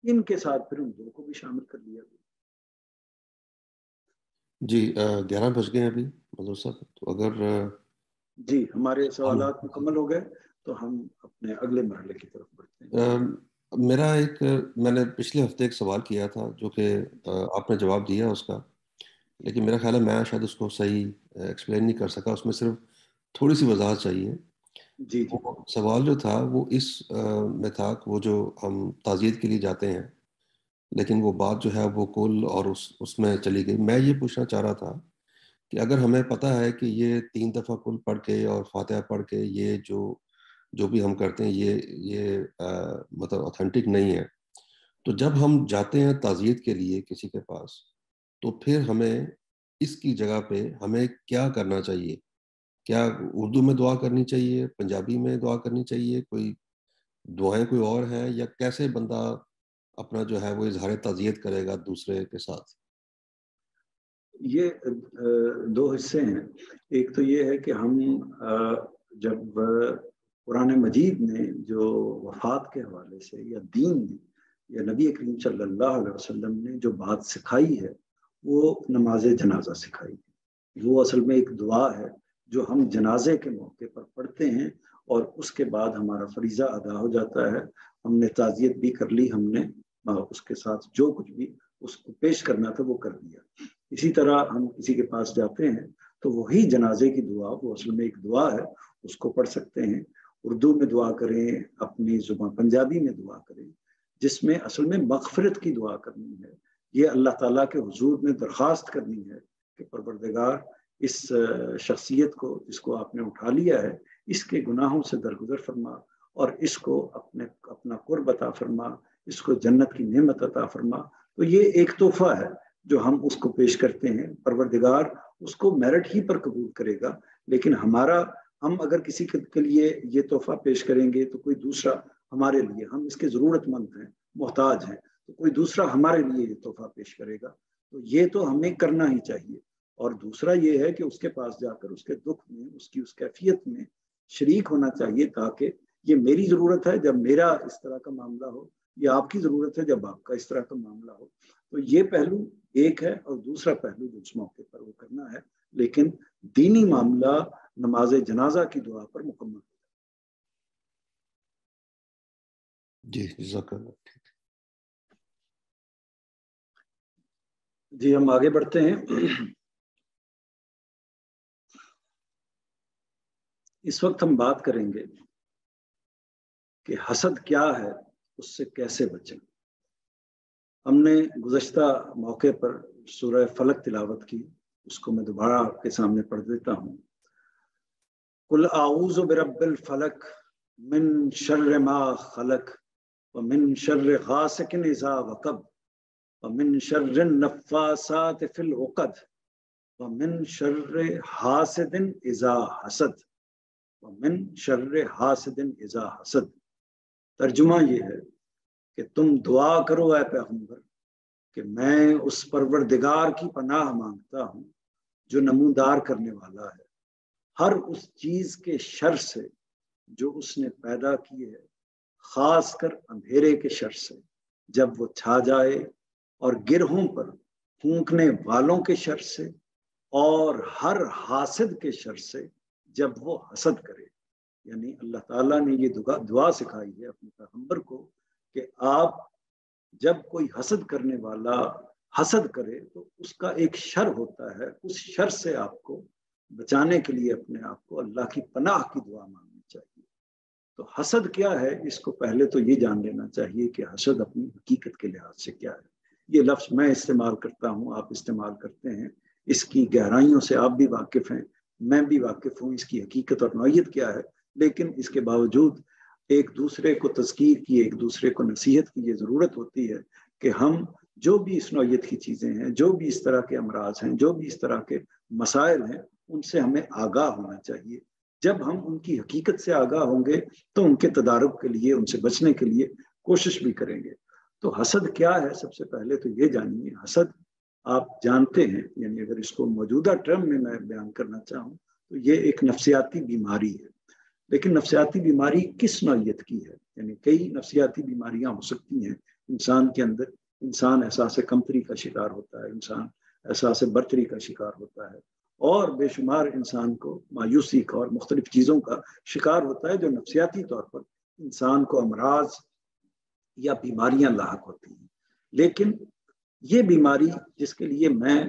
ان کے ساتھ پھر ان دو کو بھی شامل کر لیا گیا. جی 11 بج گئے ابھی مظہر صاحب، تو اگر جی ہمارے سوالات مکمل ہو گئے تو ہم اپنے اگلے مرحلے کی طرف بڑھتے ہیں. میں نے پچھلے ہفتے ایک سوال کیا تھا جو کہ آپ نے جواب دیا اس کا، لیکن میرا خیال ہے میں شاید اس کو صحیح ایکسپلین نہیں کر سکا، اس میں صرف تھوڑی سی وضاحت چاہیے. جی سوال جو تھا وہ اس میں تھا کہ وہ جو ہم تعزیت کے لیے جاتے ہیں، لیکن وہ بات جو ہے وہ کل اور اس میں چلی گئی. میں یہ پوچھنا چاہ رہا تھا کہ اگر ہمیں پتہ ہے کہ یہ 3 دفعہ کل پڑھ کے اور فاتحہ پڑھ کے یہ جو جو بھی ہم کرتے ہیں یہ مطلب اوتھینٹک نہیں ہے. تو جب ہم جاتے ہیں تعزیت کے لیے کسی کے پاس تو پھر ہمیں اس کی جگہ پہ ہمیں کیا کرنا چاہیے؟ کیا اردو میں دعا کرنی چاہیے، پنجابی میں دعا کرنی چاہیے، کوئی دعائیں کوئی اور ہیں، یا کیسے بندہ اپنا جو ہے وہ اظہار تعزیت کرے گا دوسرے کے ساتھ؟ یہ دو حصے ہیں. ایک تو یہ ہے کہ ہم جب قرآن مجید نے جو وفات کے حوالے سے یا دین نے یا نبی کریم صلی اللہ علیہ وسلم نے جو بات سکھائی ہے وہ نماز جنازہ سکھائی ہے. وہ اصل میں ایک دعا ہے جو ہم جنازے کے موقع پر پڑھتے ہیں اور اس کے بعد ہمارا فریضہ ادا ہو جاتا ہے. ہم نے تعزیت بھی کر لی، ہم نے اس کے ساتھ جو کچھ بھی اس کو پیش کرنا تھا وہ کر دیا. اسی طرح ہم کسی کے پاس جاتے ہیں تو وہی جنازے کی دعا، وہ اصل میں ایک دعا ہے، اس کو پڑھ سکتے ہیں. اردو میں دعا کریں، اپنی زبان پنجابی میں دعا کریں، جس میں اصل میں مغفرت کی دعا کرنی ہے. یہ اللہ تعالیٰ کے حضور میں درخواست کرنی ہے کہ پروردگار اس شخصیت کو جس کو آپ نے اٹھا لیا ہے، اس کے گناہوں سے درگزر فرما اور اس کو اپنا قرب عطا فرما، اس کو جنت کی نعمت عطا فرما. تو یہ ایک تحفہ ہے جو ہم اس کو پیش کرتے ہیں. پروردگار اس کو میرٹ ہی پر قبول کرے گا، لیکن ہم اگر کسی کے لیے یہ تحفہ پیش کریں گے تو کوئی دوسرا ہمارے لیے، ہم اس کے ضرورت مند ہیں، محتاج ہیں، تو کوئی دوسرا ہمارے لیے یہ تحفہ پیش کرے گا. تو یہ تو ہمیں کرنا ہی چاہیے. اور دوسرا یہ ہے کہ اس کے پاس جا کر اس کے دکھ میں، اس کیفیت میں شریک ہونا چاہیے، تاکہ یہ میری ضرورت ہے جب میرا اس طرح کا معاملہ ہو، یا آپ کی ضرورت ہے جب آپ کا اس طرح کا معاملہ ہو. تو یہ پہلو ایک ہے، اور دوسرا پہلو جو اس موقع پر وہ کرنا ہے. لیکن دینی معاملہ نماز جنازہ کی دعا پر مکمل ہے. جی جزاک اللہ. جی ہم آگے بڑھتے ہیں. اس وقت ہم بات کریں گے کہ حسد کیا ہے، اس سے کیسے بچیں. ہم نے گزشتہ موقع پر سورہ فلق تلاوت کی، اس کو میں دوبارہ آپ کے سامنے پڑھ دیتا ہوں. قل اعوذ برب الفلق من شر ما خلق ومن شر غاسق اذا وقب ومن شر النفاثات في العقد ومن شر حاسد اذا حسد ومن شر حاسد اذا حسد. ترجمہ یہ ہے کہ تم دعا کرو اے پیغمبر کہ میں اس پروردگار کی پناہ مانگتا ہوں جو نمودار کرنے والا ہے ہر اس چیز کے شر سے جو اس نے پیدا کی ہے، خاص کر اندھیرے کے شر سے جب وہ چھا جائے، اور گرہوں پر پھونکنے والوں کے شر سے، اور ہر حاسد کے شر سے جب وہ حسد کرے. یعنی اللہ تعالیٰ نے یہ دعا سکھائی ہے اپنے پیغمبر کو کہ آپ جب کوئی حسد کرنے والا حسد کرے تو اس کا ایک شر ہوتا ہے، اس شر سے آپ کو بچانے کے لیے اپنے آپ کو اللہ کی پناہ کی دعا مانگنی چاہیے. تو حسد کیا ہے، اس کو پہلے تو یہ جان لینا چاہیے کہ حسد اپنی حقیقت کے لحاظ سے کیا ہے. یہ لفظ میں استعمال کرتا ہوں، آپ استعمال کرتے ہیں، اس کی گہرائیوں سے آپ بھی واقف ہیں، میں بھی واقف ہوں، اس کی حقیقت اور نوعیت کیا ہے. لیکن اس کے باوجود ایک دوسرے کو تذکیر کی، ایک دوسرے کو نصیحت کی یہ ضرورت ہوتی ہے کہ ہم جو بھی اس نوعیت کی چیزیں ہیں، جو بھی اس طرح کے امراض ہیں، جو بھی اس طرح کے مسائل ہیں، ان سے ہمیں آگاہ ہونا چاہیے. جب ہم ان کی حقیقت سے آگاہ ہوں گے تو ان کے تدارک کے لیے، ان سے بچنے کے لیے کوشش بھی کریں گے. تو حسد کیا ہے، سب سے پہلے تو یہ جانیے. حسد آپ جانتے ہیں، یعنی اگر اس کو موجودہ ٹرم میں بیان کرنا چاہوں تو یہ ایک نفسیاتی بیماری ہے. لیکن نفسیاتی بیماری کس نوعیت کی ہے؟ یعنی کئی نفسیاتی بیماریاں ہو سکتی ہیں انسان کے اندر. انسان احساس کمتری کا شکار ہوتا ہے، انسان احساس برتری کا شکار ہوتا ہے، اور بے شمار انسان کو مایوسی کا اور مختلف چیزوں کا شکار ہوتا ہے جو نفسیاتی طور پر انسان کو امراض یا بیماریاں لاحق ہوتی ہیں. لیکن یہ بیماری جس کے لیے میں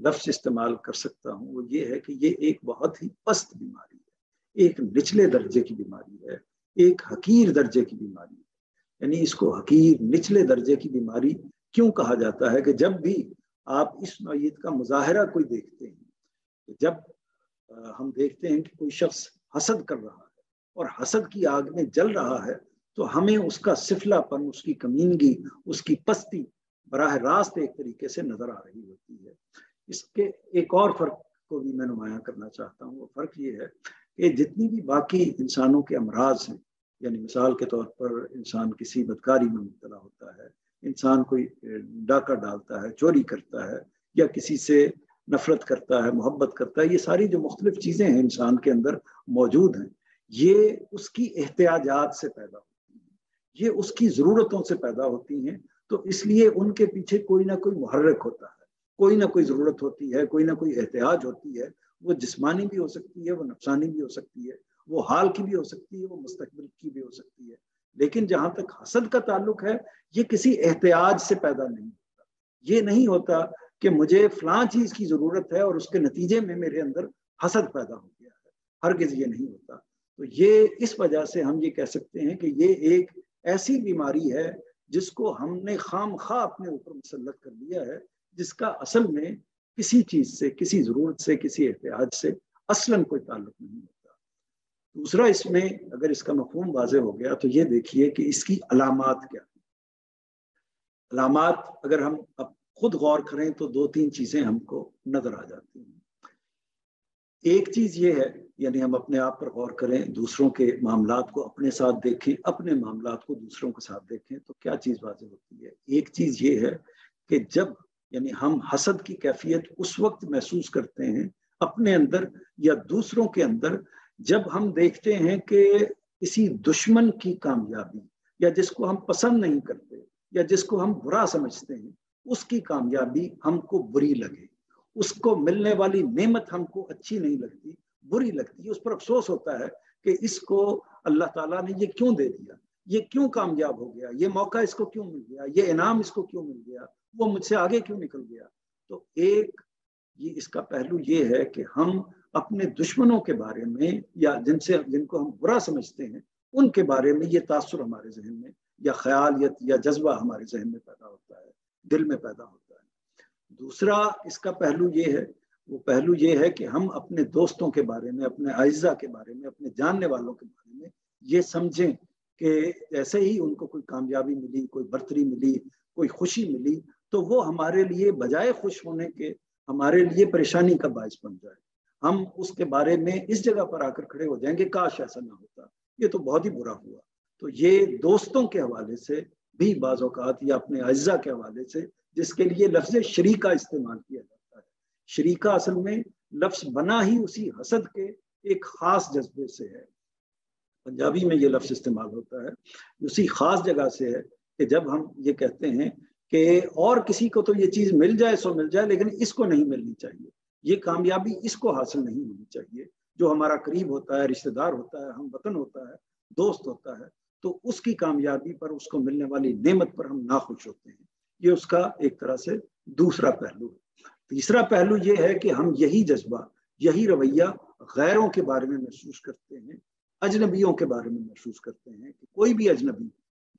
لفظ استعمال کر سکتا ہوں وہ یہ ہے کہ یہ ایک بہت ہی پست بیماری ہے، ایک نچلے درجے کی بیماری ہے، ایک حقیر درجے کی بیماری ہے. یعنی اس کو حقیر نچلے درجے کی بیماری کیوں کہا جاتا ہے کہ جب بھی آپ اس نوعیت کا مظاہرہ کوئی دیکھتے ہیں، جب ہم دیکھتے ہیں کہ کوئی شخص حسد کر رہا ہے اور حسد کی آگ میں جل رہا ہے تو ہمیں اس کا سفلا پن، اس کی کمینگی، اس کی پستی براہ راست ایک طریقے سے نظر آ رہی ہوتی ہے۔ اس کے ایک اور فرق کو بھی میں نمایاں کرنا چاہتا ہوں، وہ فرق یہ ہے کہ جتنی بھی باقی انسانوں کے امراض ہیں، یعنی مثال کے طور پر انسان کسی بدکاری میں مبتلا ہوتا ہے، انسان کوئی ڈاکہ ڈالتا ہے، چوری کرتا ہے، یا کسی سے نفرت کرتا ہے، محبت کرتا ہے، یہ ساری جو مختلف چیزیں ہیں انسان کے اندر موجود ہیں، یہ اس کی احتیاجات سے پیدا ہوتی ہیں، یہ اس کی ضرورتوں سے پیدا ہوتی ہیں، تو اس لیے ان کے پیچھے کوئی نہ کوئی محرک ہوتا ہے، کوئی نہ کوئی ضرورت ہوتی ہے، کوئی نہ کوئی احتیاج ہوتی ہے، وہ جسمانی بھی ہو سکتی ہے، وہ نفسانی بھی ہو سکتی ہے، وہ حال کی بھی ہو سکتی ہے، وہ مستقبل کی بھی ہو سکتی ہے۔ لیکن جہاں تک حسد کا تعلق ہے، یہ کسی احتیاج سے پیدا نہیں ہوتا، یہ نہیں ہوتا کہ مجھے فلاں چیز کی ضرورت ہے اور اس کے نتیجے میں میرے اندر حسد پیدا ہو گیا ہے، ہرگز یہ نہیں ہوتا۔ تو یہ اس وجہ سے ہم یہ کہہ سکتے ہیں کہ یہ ایک ایسی بیماری ہے جس کو ہم نے خام خواہ اپنے اوپر مسلط کر لیا ہے، جس کا اصل میں کسی چیز سے، کسی ضرورت سے، کسی احتیاج سے اصلاً کوئی تعلق نہیں ہوتا۔ دوسرا، اس میں اگر اس کا مفہوم واضح ہو گیا تو یہ دیکھیے کہ اس کی علامات کیا ہیں۔ علامات اگر ہم اب خود غور کریں تو دو تین چیزیں ہم کو نظر آ جاتی ہیں۔ ایک چیز یہ ہے، یعنی ہم اپنے آپ پر غور کریں، دوسروں کے معاملات کو اپنے ساتھ دیکھیں، اپنے معاملات کو دوسروں کے ساتھ دیکھیں، تو کیا چیز واضح ہوتی ہے؟ ایک چیز یہ ہے کہ جب یعنی ہم حسد کی کیفیت اس وقت محسوس کرتے ہیں اپنے اندر یا دوسروں کے اندر، جب ہم دیکھتے ہیں کہ کسی دشمن کی کامیابی، یا جس کو ہم پسند نہیں کرتے یا جس کو ہم برا سمجھتے ہیں، اس کی کامیابی ہم کو بری لگے، اس کو ملنے والی نعمت ہم کو اچھی نہیں لگتی، بری لگتی ہے، اس پر افسوس ہوتا ہے کہ اس کو اللہ تعالیٰ نے یہ کیوں دے دیا، یہ کیوں کامیاب ہو گیا، یہ موقع اس کو کیوں مل گیا، یہ انعام اس کو کیوں مل گیا، وہ مجھ سے آگے کیوں نکل گیا۔ تو ایک یہ اس کا پہلو یہ ہے کہ ہم اپنے دشمنوں کے بارے میں یا جن کو ہم برا سمجھتے ہیں ان کے بارے میں یہ تاثر ہمارے ذہن میں یا خیال یا جذبہ ہمارے ذہن میں پیدا ہوتا ہے، دل میں پیدا ہوتا ہے۔ دوسرا اس کا پہلو یہ ہے، وہ پہلو یہ ہے کہ ہم اپنے دوستوں کے بارے میں، اپنے اعزاء کے بارے میں، اپنے جاننے والوں کے بارے میں یہ سمجھیں کہ جیسے ہی ان کو کوئی کامیابی ملی، کوئی برتری ملی، کوئی خوشی ملی، تو وہ ہمارے لیے بجائے خوش ہونے کے ہمارے لیے پریشانی کا باعث بن جائے۔ ہم اس کے بارے میں اس جگہ پر آ کر کھڑے ہو جائیں گے کاش ایسا نہ ہوتا، یہ تو بہت ہی برا ہوا۔ تو یہ دوستوں کے حوالے سے بھی بعض اوقات یا اپنے اعزاء کے حوالے سے، جس کے لیے لفظ شریکہ استعمال کیا جاتا ہے، شریکہ اصل میں لفظ بنا ہی اسی حسد کے ایک خاص جذبے سے ہے، پنجابی میں یہ لفظ استعمال ہوتا ہے، اسی خاص جگہ سے ہے کہ جب ہم یہ کہتے ہیں کہ اور کسی کو تو یہ چیز مل جائے سو مل جائے، لیکن اس کو نہیں ملنی چاہیے، یہ کامیابی اس کو حاصل نہیں ہونی چاہیے، جو ہمارا قریب ہوتا ہے، رشتہ دار ہوتا ہے، ہم وطن ہوتا ہے، دوست ہوتا ہے، تو اس کی کامیابی پر، اس کو ملنے والی نعمت پر ہم ناخوش ہوتے ہیں۔ یہ اس کا ایک طرح سے دوسرا پہلو ہے۔ تیسرا پہلو یہ ہے کہ ہم یہی جذبہ، یہی رویہ غیروں کے بارے میں محسوس کرتے ہیں، اجنبیوں کے بارے میں محسوس کرتے ہیں کہ کوئی بھی اجنبی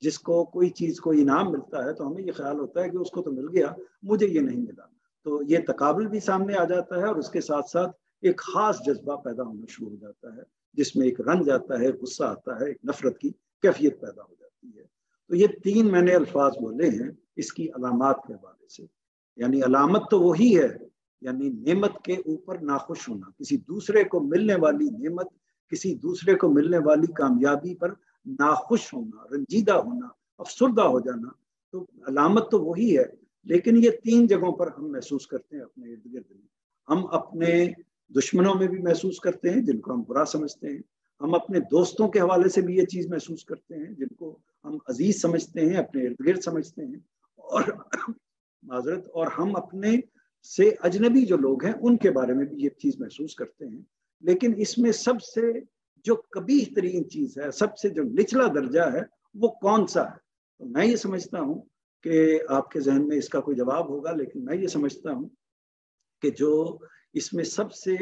جس کو کوئی چیز کو انعام ملتا ہے تو ہمیں یہ خیال ہوتا ہے کہ اس کو تو مل گیا، مجھے یہ نہیں ملا، تو یہ تقابل بھی سامنے آ جاتا ہے، اور اس کے ساتھ ساتھ ایک خاص جذبہ پیدا ہونا شروع ہو جاتا ہے، جس میں ایک رنج آتا ہے، غصہ آتا ہے، ایک نفرت کی کیفیت پیدا ہو جاتی ہے۔ تو یہ تین میں نے الفاظ بولے ہیں اس کی علامات کے حوالے سے۔ یعنی علامت تو وہی ہے، یعنی نعمت کے اوپر ناخوش ہونا، کسی دوسرے کو ملنے والی نعمت، کسی دوسرے کو ملنے والی کامیابی پر ناخوش ہونا، رنجیدہ ہونا، افسردہ ہو جانا، تو علامت تو وہی ہے، لیکن یہ تین جگہوں پر ہم محسوس کرتے ہیں اپنے ارد گرد میں۔ ہم اپنے دشمنوں میں بھی محسوس کرتے ہیں جن کو ہم برا سمجھتے ہیں، ہم اپنے دوستوں کے حوالے سے بھی یہ چیز محسوس کرتے ہیں جن کو ہم عزیز سمجھتے ہیں، اپنے ارد گرد سمجھتے ہیں، اور معذرت، اور ہم اپنے سے اجنبی جو لوگ ہیں ان کے بارے میں بھی یہ چیز محسوس کرتے ہیں۔ لیکن اس میں سب سے جو قبیح ترین چیز ہے، سب سے جو نچلا درجہ ہے، وہ کون سا ہے؟ تو میں یہ سمجھتا ہوں کہ آپ کے ذہن میں اس کا کوئی جواب ہوگا، لیکن میں یہ سمجھتا ہوں کہ جو اس میں سب سے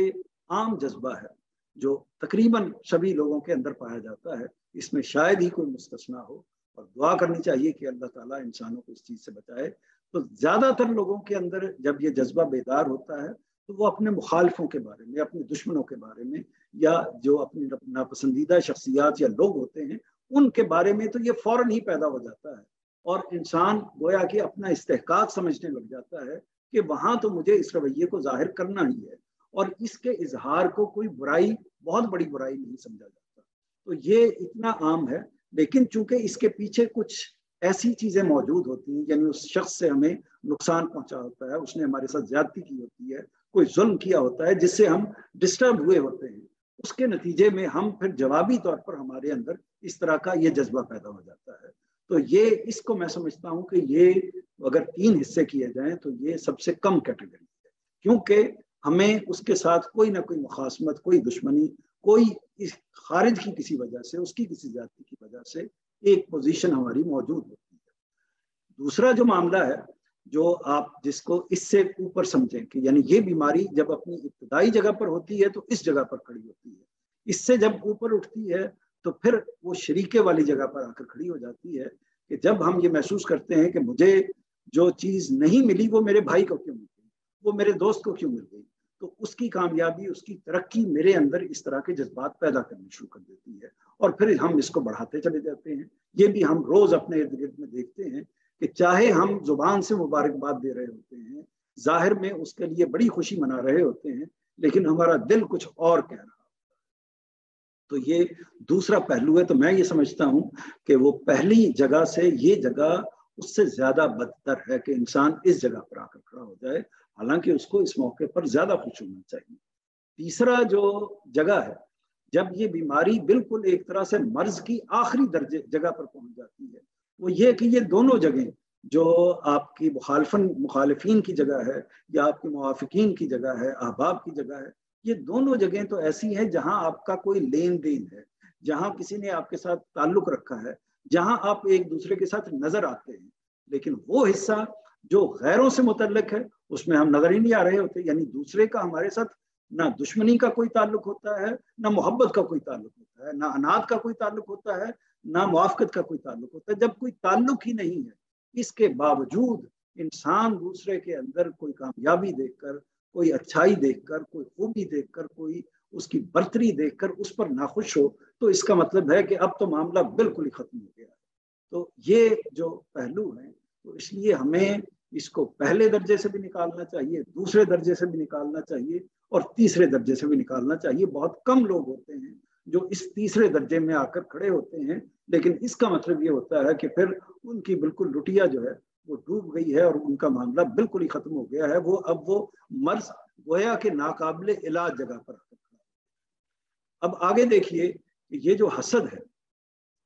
عام جذبہ ہے، جو تقریباً سبھی لوگوں کے اندر پایا جاتا ہے، اس میں شاید ہی کوئی مستثنا ہو، اور دعا کرنی چاہیے کہ اللہ تعالیٰ انسانوں کو اس چیز سے بچائے۔ تو زیادہ تر لوگوں کے اندر جب یہ جذبہ بیدار ہوتا ہے تو وہ اپنے مخالفوں کے بارے میں، اپنے دشمنوں کے بارے میں، یا جو اپنی ناپسندیدہ شخصیات یا لوگ ہوتے ہیں ان کے بارے میں تو یہ فوراً ہی پیدا ہو جاتا ہے، اور انسان گویا کہ اپنا استحقاق سمجھنے لگ جاتا ہے کہ وہاں تو مجھے اس رویے کو ظاہر کرنا ہی ہے، اور اس کے اظہار کو کوئی برائی، بہت بڑی برائی نہیں سمجھا جاتا۔ تو یہ اتنا عام ہے، لیکن چونکہ اس کے پیچھے کچھ ایسی چیزیں موجود ہوتی ہیں، یعنی اس شخص سے ہمیں نقصان پہنچا ہوتا ہے، اس نے ہمارے ساتھ زیادتی کی ہوتی ہے، کوئی ظلم کیا ہوتا ہے جس سے ہم ڈسٹرب ہوئے ہوتے ہیں، اس کے نتیجے میں ہم پھر جوابی طور پر ہمارے اندر اس طرح کا یہ جذبہ پیدا ہو جاتا ہے۔ تو یہ اس کو میں سمجھتا ہوں کہ یہ اگر 3 حصے کیے جائیں تو یہ سب سے کم کیٹیگری ہے، کیونکہ ہمیں اس کے ساتھ کوئی نہ کوئی مخاصمت، کوئی دشمنی، کوئی خارج کی کسی وجہ سے، اس کی کسی زیادتی کی وجہ سے ایک پوزیشن ہماری موجود ہوتی ہے۔ دوسرا جو معاملہ ہے، جو آپ جس کو اس سے اوپر سمجھیں کہ یعنی یہ بیماری جب اپنی ابتدائی جگہ پر ہوتی ہے تو اس جگہ پر کھڑی ہوتی ہے، اس سے جب اوپر اٹھتی ہے تو پھر وہ شریکے والی جگہ پر آ کر کھڑی ہو جاتی ہے کہ جب ہم یہ محسوس کرتے ہیں کہ مجھے جو چیز نہیں ملی وہ میرے بھائی کو کیوں مل گئی، وہ میرے دوست کو کیوں مل گئی، تو اس کی کامیابی، اس کی ترقی میرے اندر اس طرح کے جذبات پیدا کرنے شروع کر دیتی ہے، اور پھر ہم اس کو بڑھاتے چلے جاتے ہیں۔ یہ بھی ہم روز اپنے ارد گرد میں دیکھتے ہیں کہ چاہے ہم زبان سے مبارکباد دے رہے ہوتے ہیں، ظاہر میں اس کے لیے بڑی خوشی منا رہے ہوتے ہیں، لیکن ہمارا دل کچھ اور کہہ رہا ہوتا ہے۔ تو یہ دوسرا پہلو ہے۔ تو میں یہ سمجھتا ہوں کہ وہ پہلی جگہ سے یہ جگہ اس سے زیادہ بدتر ہے کہ انسان اس جگہ پر آ کر کھڑا ہو جائے، حالانکہ اس کو اس موقع پر زیادہ خوش ہونا چاہیے۔ تیسرا جو جگہ ہے، جب یہ بیماری بالکل ایک طرح سے مرض کی آخری درجے جگہ پر پہنچ جاتی ہے، وہ یہ کہ یہ دونوں جگہیں، جو آپ کی مخالفین کی جگہ ہے یا آپ کے موافقین کی جگہ ہے، احباب کی جگہ ہے، یہ دونوں جگہیں تو ایسی ہیں جہاں آپ کا کوئی لین دین ہے، جہاں کسی نے آپ کے ساتھ تعلق رکھا ہے، جہاں آپ ایک دوسرے کے ساتھ نظر آتے ہیں، لیکن وہ حصہ جو غیروں سے متعلق ہے اس میں ہم نظر ہی نہیں آ رہے ہوتے، یعنی دوسرے کا ہمارے ساتھ نہ دشمنی کا کوئی تعلق ہوتا ہے، نہ محبت کا کوئی تعلق ہوتا ہے، نہ اناد کا کوئی تعلق ہوتا ہے، نہ موافقت کا کوئی تعلق ہوتا ہے۔ جب کوئی تعلق ہی نہیں ہے، اس کے باوجود انسان دوسرے کے اندر کوئی کامیابی دیکھ کر، کوئی اچھائی دیکھ کر، کوئی خوبی دیکھ کر، کوئی اس کی برتری دیکھ کر اس پر ناخوش ہو، تو اس کا مطلب ہے کہ اب تو معاملہ بالکل ہی ختم ہو گیا ہے۔ تو یہ جو پہلو ہیں، تو اس لیے ہمیں اس کو پہلے درجے سے بھی نکالنا چاہیے، دوسرے درجے سے بھی نکالنا چاہیے، اور تیسرے درجے سے بھی نکالنا چاہیے۔ بہت کم لوگ ہوتے ہیں جو اس تیسرے درجے میں آ کر کھڑے ہوتے ہیں، لیکن اس کا مطلب یہ ہوتا ہے کہ پھر ان کی بالکل لٹیا جو ہے وہ ڈوب گئی ہے، اور ان کا معاملہ بالکل ہی ختم ہو گیا ہے۔ اب وہ مرض گویا کہ ناقابل علاج جگہ پر کھڑا ہے۔ اب آگے دیکھیے کہ یہ جو حسد ہے،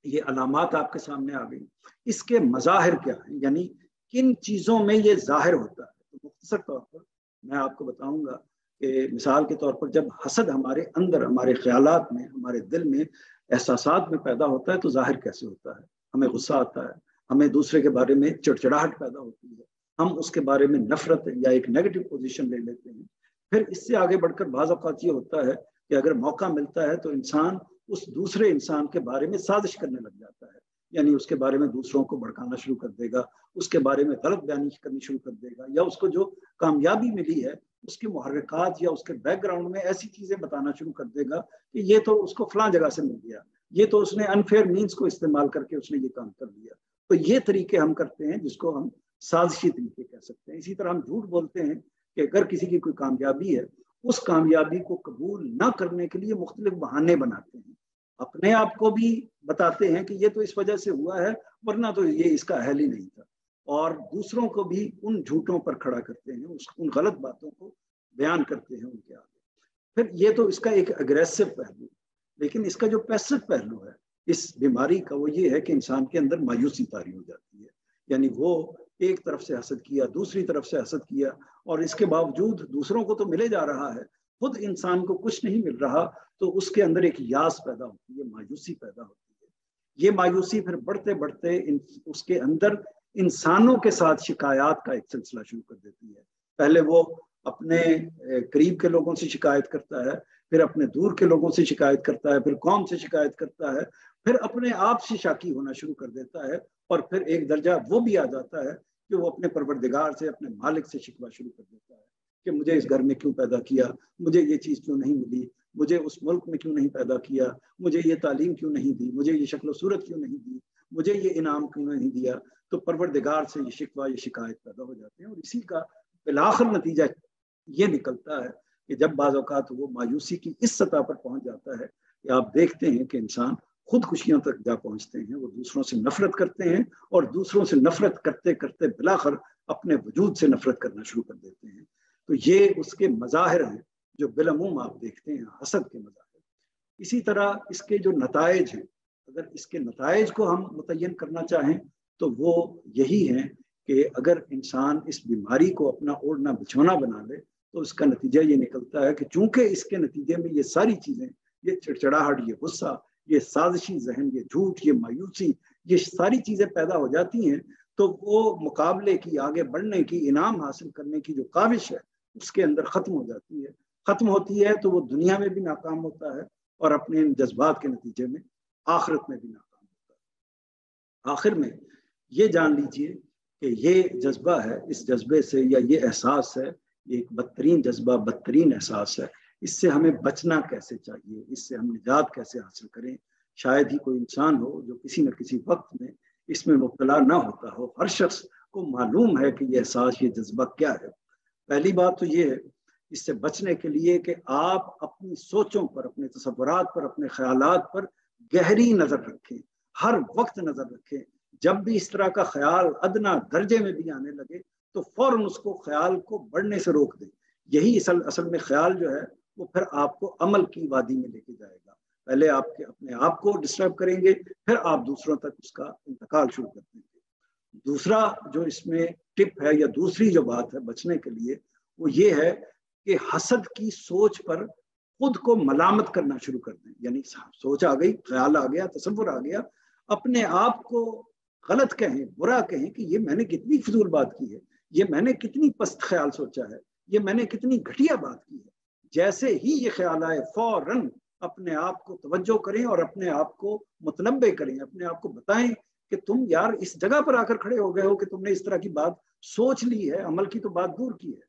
یہ علامات آپ کے سامنے آ گئی، اس کے مظاہر کیا ہیں، یعنی کن چیزوں میں یہ ظاہر ہوتا ہے۔ تو مختصر طور پر میں آپ کو بتاؤں گا کہ مثال کے طور پر جب حسد ہمارے اندر، ہمارے خیالات میں، ہمارے دل میں، احساسات میں پیدا ہوتا ہے تو ظاہر کیسے ہوتا ہے۔ ہمیں غصہ آتا ہے، ہمیں دوسرے کے بارے میں چڑچڑاہٹ پیدا ہوتی ہے، ہم اس کے بارے میں نفرت یا ایک نیگیٹو پوزیشن لے لیتے ہیں۔ پھر اس سے آگے بڑھ کر بعض اوقات یہ ہوتا ہے کہ اگر موقع ملتا ہے تو انسان اس دوسرے انسان کے بارے میں سازش کرنے لگ جاتا ہے، یعنی اس کے بارے میں دوسروں کو بھڑکانا شروع کر دے گا، اس کے بارے میں غلط بیانی کرنی شروع کر دے گا، یا اس کو جو کامیابی ملی ہے اس کے محرکات یا اس کے بیک گراؤنڈ میں ایسی چیزیں بتانا شروع کر دے گا کہ یہ تو اس کو فلاں جگہ سے مل گیا، یہ تو اس نے انفیئر مینس کو استعمال کر کے اس نے یہ کام کر دیا۔ تو یہ طریقے ہم کرتے ہیں جس کو ہم سازشی طریقے کہہ سکتے ہیں۔ اسی طرح ہم جھوٹ بولتے ہیں کہ اگر کسی کی کوئی کامیابی ہے، اس کامیابی کو قبول نہ کرنے کے لیے مختلف بہانے بناتے ہیں، اپنے آپ کو بھی بتاتے ہیں کہ یہ تو اس وجہ سے ہوا ہے، ورنہ تو یہ اس کا اہل ہی نہیں تھا، اور دوسروں کو بھی ان جھوٹوں پر کھڑا کرتے ہیں، ان غلط باتوں کو بیان کرتے ہیں ان کے آگے۔ پھر یہ تو اس کا ایک اگریسو پہلو، لیکن اس کا جو پیسو پہلو ہے اس بیماری کا، وہ یہ ہے کہ انسان کے اندر مایوسی طاری ہو جاتی ہے، یعنی وہ ایک طرف سے حسد کیا، دوسری طرف سے حسد کیا، اور اس کے باوجود دوسروں کو تو ملے جا رہا ہے، خود انسان کو کچھ نہیں مل رہا، تو اس کے اندر ایک یاس پیدا ہوتی ہے، مایوسی پیدا ہوتی ہے۔ یہ مایوسی پھر بڑھتے بڑھتے اس کے اندر انسانوں کے ساتھ شکایات کا ایک سلسلہ شروع کر دیتی ہے۔ پہلے وہ اپنے قریب کے لوگوں سے شکایت کرتا ہے، پھر اپنے دور کے لوگوں سے شکایت کرتا ہے، پھر قوم سے شکایت کرتا ہے، پھر اپنے آپ سے شاکی ہونا شروع کر دیتا ہے، اور پھر ایک درجہ وہ بھی آ جاتا ہے کہ وہ اپنے پروردگار سے، اپنے مالک سے شکوہ شروع کر دیتا ہے کہ مجھے اس گھر میں کیوں پیدا کیا, مجھے یہ چیز کیوں نہیں ملی, مجھے اس ملک میں کیوں نہیں پیدا کیا, مجھے یہ تعلیم کیوں نہیں دی, مجھے یہ شکل و صورت کیوں نہیں دی, مجھے یہ انعام کیوں نہیں دیا, تو پروردگار سے یہ شکوہ, یہ شکایت پیدا ہو جاتے ہیں. اور اسی کا بالآخر نتیجہ یہ نکلتا ہے کہ جب بعض اوقات وہ مایوسی کی اس سطح پر پہنچ جاتا ہے کہ آپ دیکھتے ہیں کہ انسان خودکشیوں تک جا پہنچتے ہیں, وہ دوسروں سے نفرت کرتے ہیں اور دوسروں سے نفرت کرتے کرتے بالآخر اپنے وجود سے نفرت کرنا شروع کر دیتے ہیں. تو یہ اس کے مظاہر ہیں جو بالعموم آپ دیکھتے ہیں, حسد کے مظاہر. اسی طرح اس کے جو نتائج ہیں, اگر اس کے نتائج کو ہم متعین کرنا چاہیں تو وہ یہی ہیں کہ اگر انسان اس بیماری کو اپنا اوڑھنا بچھونا بنا لے تو اس کا نتیجہ یہ نکلتا ہے کہ چونکہ اس کے نتیجے میں یہ ساری چیزیں, یہ چڑچڑاہٹ, یہ غصہ, یہ سازشی ذہن, یہ جھوٹ, یہ مایوسی, یہ ساری چیزیں پیدا ہو جاتی ہیں, تو وہ مقابلے کی, آگے بڑھنے کی, انعام حاصل کرنے کی جو کاوش ہے اس کے اندر ختم ہو جاتی ہے. ختم ہوتی ہے تو وہ دنیا میں بھی ناکام ہوتا ہے اور اپنے ان جذبات کے نتیجے میں آخرت میں بھی ناکام ہوتا ہے. آخر میں یہ جان لیجئے کہ یہ جذبہ ہے, اس جذبے سے یا یہ احساس ہے, یہ ایک بدترین جذبہ, بدترین احساس ہے. اس سے ہمیں بچنا کیسے چاہیے, اس سے ہم نجات کیسے حاصل کریں. شاید ہی کوئی انسان ہو جو کسی نہ کسی وقت میں اس میں مبتلا نہ ہوتا ہو. ہر شخص کو معلوم ہے کہ یہ احساس, یہ جذبہ کیا ہے. پہلی بات تو یہ ہے اس سے بچنے کے لیے کہ آپ اپنی سوچوں پر, اپنے تصورات پر, اپنے خیالات پر گہری نظر رکھیں, ہر وقت نظر رکھیں. جب بھی اس طرح کا خیال ادنا درجے میں بھی آنے لگے تو فوراً اس کو, خیال کو بڑھنے سے روک دیں. یہی اصل میں خیال جو ہے وہ پھر آپ کو عمل کی وادی میں لے کے جائے گا. پہلے آپ کے اپنے آپ کو ڈسٹرب کریں گے, پھر آپ دوسروں تک اس کا انتقال شروع کر دیں گے. دوسرا جو اس میں ٹپ ہے یا دوسری جو بات ہے بچنے کے لیے, وہ یہ ہے کہ حسد کی سوچ پر خود کو ملامت کرنا شروع کر دیں. یعنی سوچ آ گئی, خیال آ گیا, تصور آ گیا, اپنے آپ کو غلط کہیں, برا کہیں کہ یہ میں نے کتنی فضول بات کی ہے, یہ میں نے کتنی پست خیال سوچا ہے, یہ میں نے کتنی گھٹیا بات کی ہے. جیسے ہی یہ خیال آئے فوراً اپنے آپ کو توجہ کریں اور اپنے آپ کو متنبع کریں, اپنے آپ کو بتائیں کہ تم یار اس جگہ پر آ کر کھڑے ہو گئے ہو کہ تم نے اس طرح کی بات سوچ لی ہے, عمل کی تو بات دور کی ہے.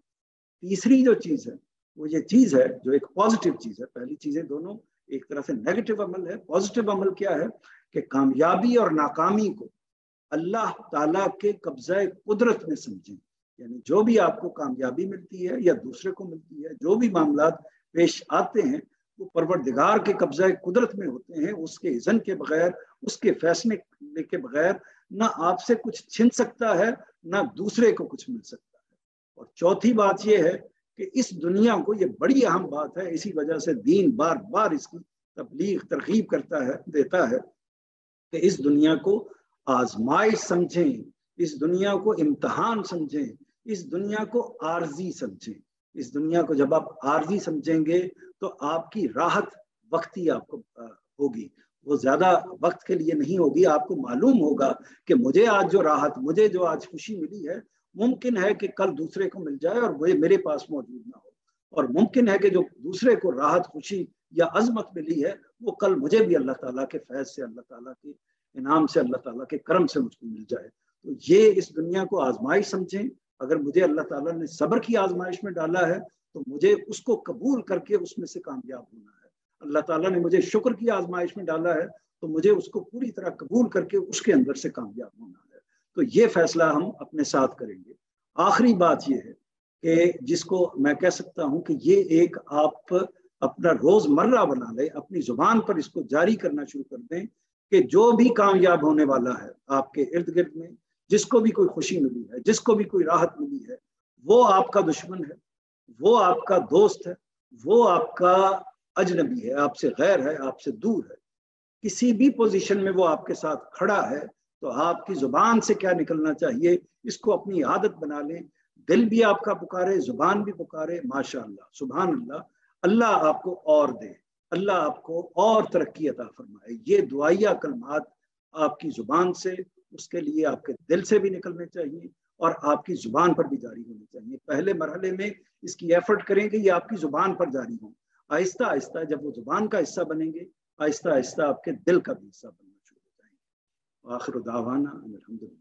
تیسری جو چیز ہے وہ یہ چیز ہے جو ایک پازیٹیو چیز ہے. پہلی چیزیں دونوں ایک طرح سے نیگیٹو عمل ہے. پازیٹیو عمل کیا ہے کہ کامیابی اور ناکامی کو اللہ تعالیٰ کے قبضہ قدرت میں سمجھیں. یعنی جو بھی آپ کو کامیابی ملتی ہے یا دوسرے کو ملتی ہے, جو بھی معاملات پیش آتے ہیں, وہ پروردگار کے قبضہ قدرت میں ہوتے ہیں. اس کے اذن کے بغیر, اس کے فیصلے کے بغیر نہ آپ سے کچھ چھن سکتا ہے, نہ دوسرے کو کچھ مل سکتا ہے. اور چوتھی بات یہ ہے کہ اس دنیا کو, یہ بڑی اہم بات ہے, اسی وجہ سے دین بار بار اس کی تبلیغ ترغیب کرتا ہے, دیتا ہے کہ اس دنیا کو آزمائش سمجھیں, اس دنیا کو امتحان سمجھیں, اس دنیا کو عارضی سمجھیں. اس دنیا کو جب آپ عارضی سمجھیں گے تو آپ کی راحت وقتی آپ کو ہوگی, وہ زیادہ وقت کے لیے نہیں ہوگی. آپ کو معلوم ہوگا کہ مجھے آج جو راحت, مجھے جو آج خوشی ملی ہے, ممکن ہے کہ کل دوسرے کو مل جائے اور وہ میرے پاس موجود نہ ہو, اور ممکن ہے کہ جو دوسرے کو راحت, خوشی یا عظمت ملی ہے وہ کل مجھے بھی اللہ تعالیٰ کے فیض سے, اللہ تعالیٰ کے انعام سے, اللہ تعالیٰ کے کرم سے مجھ کو مل جائے. تو یہ اس دنیا کو آزمائش سمجھیں. اگر مجھے اللہ تعالیٰ نے صبر کی آزمائش میں ڈالا ہے تو مجھے اس کو قبول کر کے اس میں سے کامیاب ہونا ہے. اللہ تعالیٰ نے مجھے شکر کی آزمائش میں ڈالا ہے تو مجھے اس کو پوری طرح قبول کر کے اس کے اندر سے کامیاب ہونا ہے. تو یہ فیصلہ ہم اپنے ساتھ کریں گے. آخری بات یہ ہے کہ جس کو میں کہہ سکتا ہوں کہ یہ ایک آپ اپنا روز مرہ بنا لیں, اپنی زبان پر اس کو جاری کرنا شروع کر دیں کہ جو بھی کامیاب ہونے والا ہے آپ کے ارد گرد میں, جس کو بھی کوئی خوشی ملی ہے, جس کو بھی کوئی راحت ملی ہے, وہ آپ کا دشمن ہے, وہ آپ کا دوست ہے, وہ آپ کا اجنبی ہے, آپ سے غیر ہے, آپ سے دور ہے. کسی بھی پوزیشن میں وہ آپ کے ساتھ کھڑا ہے تو آپ کی زبان سے کیا نکلنا چاہیے, اس کو اپنی عادت بنا لیں. دل بھی آپ کا پکارے, زبان بھی پکارے, ماشاء اللہ, سبحان اللہ, اللہ آپ کو اور دے, اللہ آپ کو اور ترقی عطا فرمائے. یہ دعائیہ کلمات آپ کی زبان سے, اس کے لیے آپ کے دل سے بھی نکلنے چاہیے اور آپ کی زبان پر بھی جاری ہونے چاہیے. پہلے مرحلے میں اس کی ایفرٹ کریں کہ یہ آپ کی زبان پر جاری ہوں. آہستہ آہستہ جب وہ زبان کا حصہ بنیں گے, آہستہ آہستہ آپ کے دل کا بھی حصہ بننا شروع ہو جائیں گے. آخر دعوانا الحمدللہ.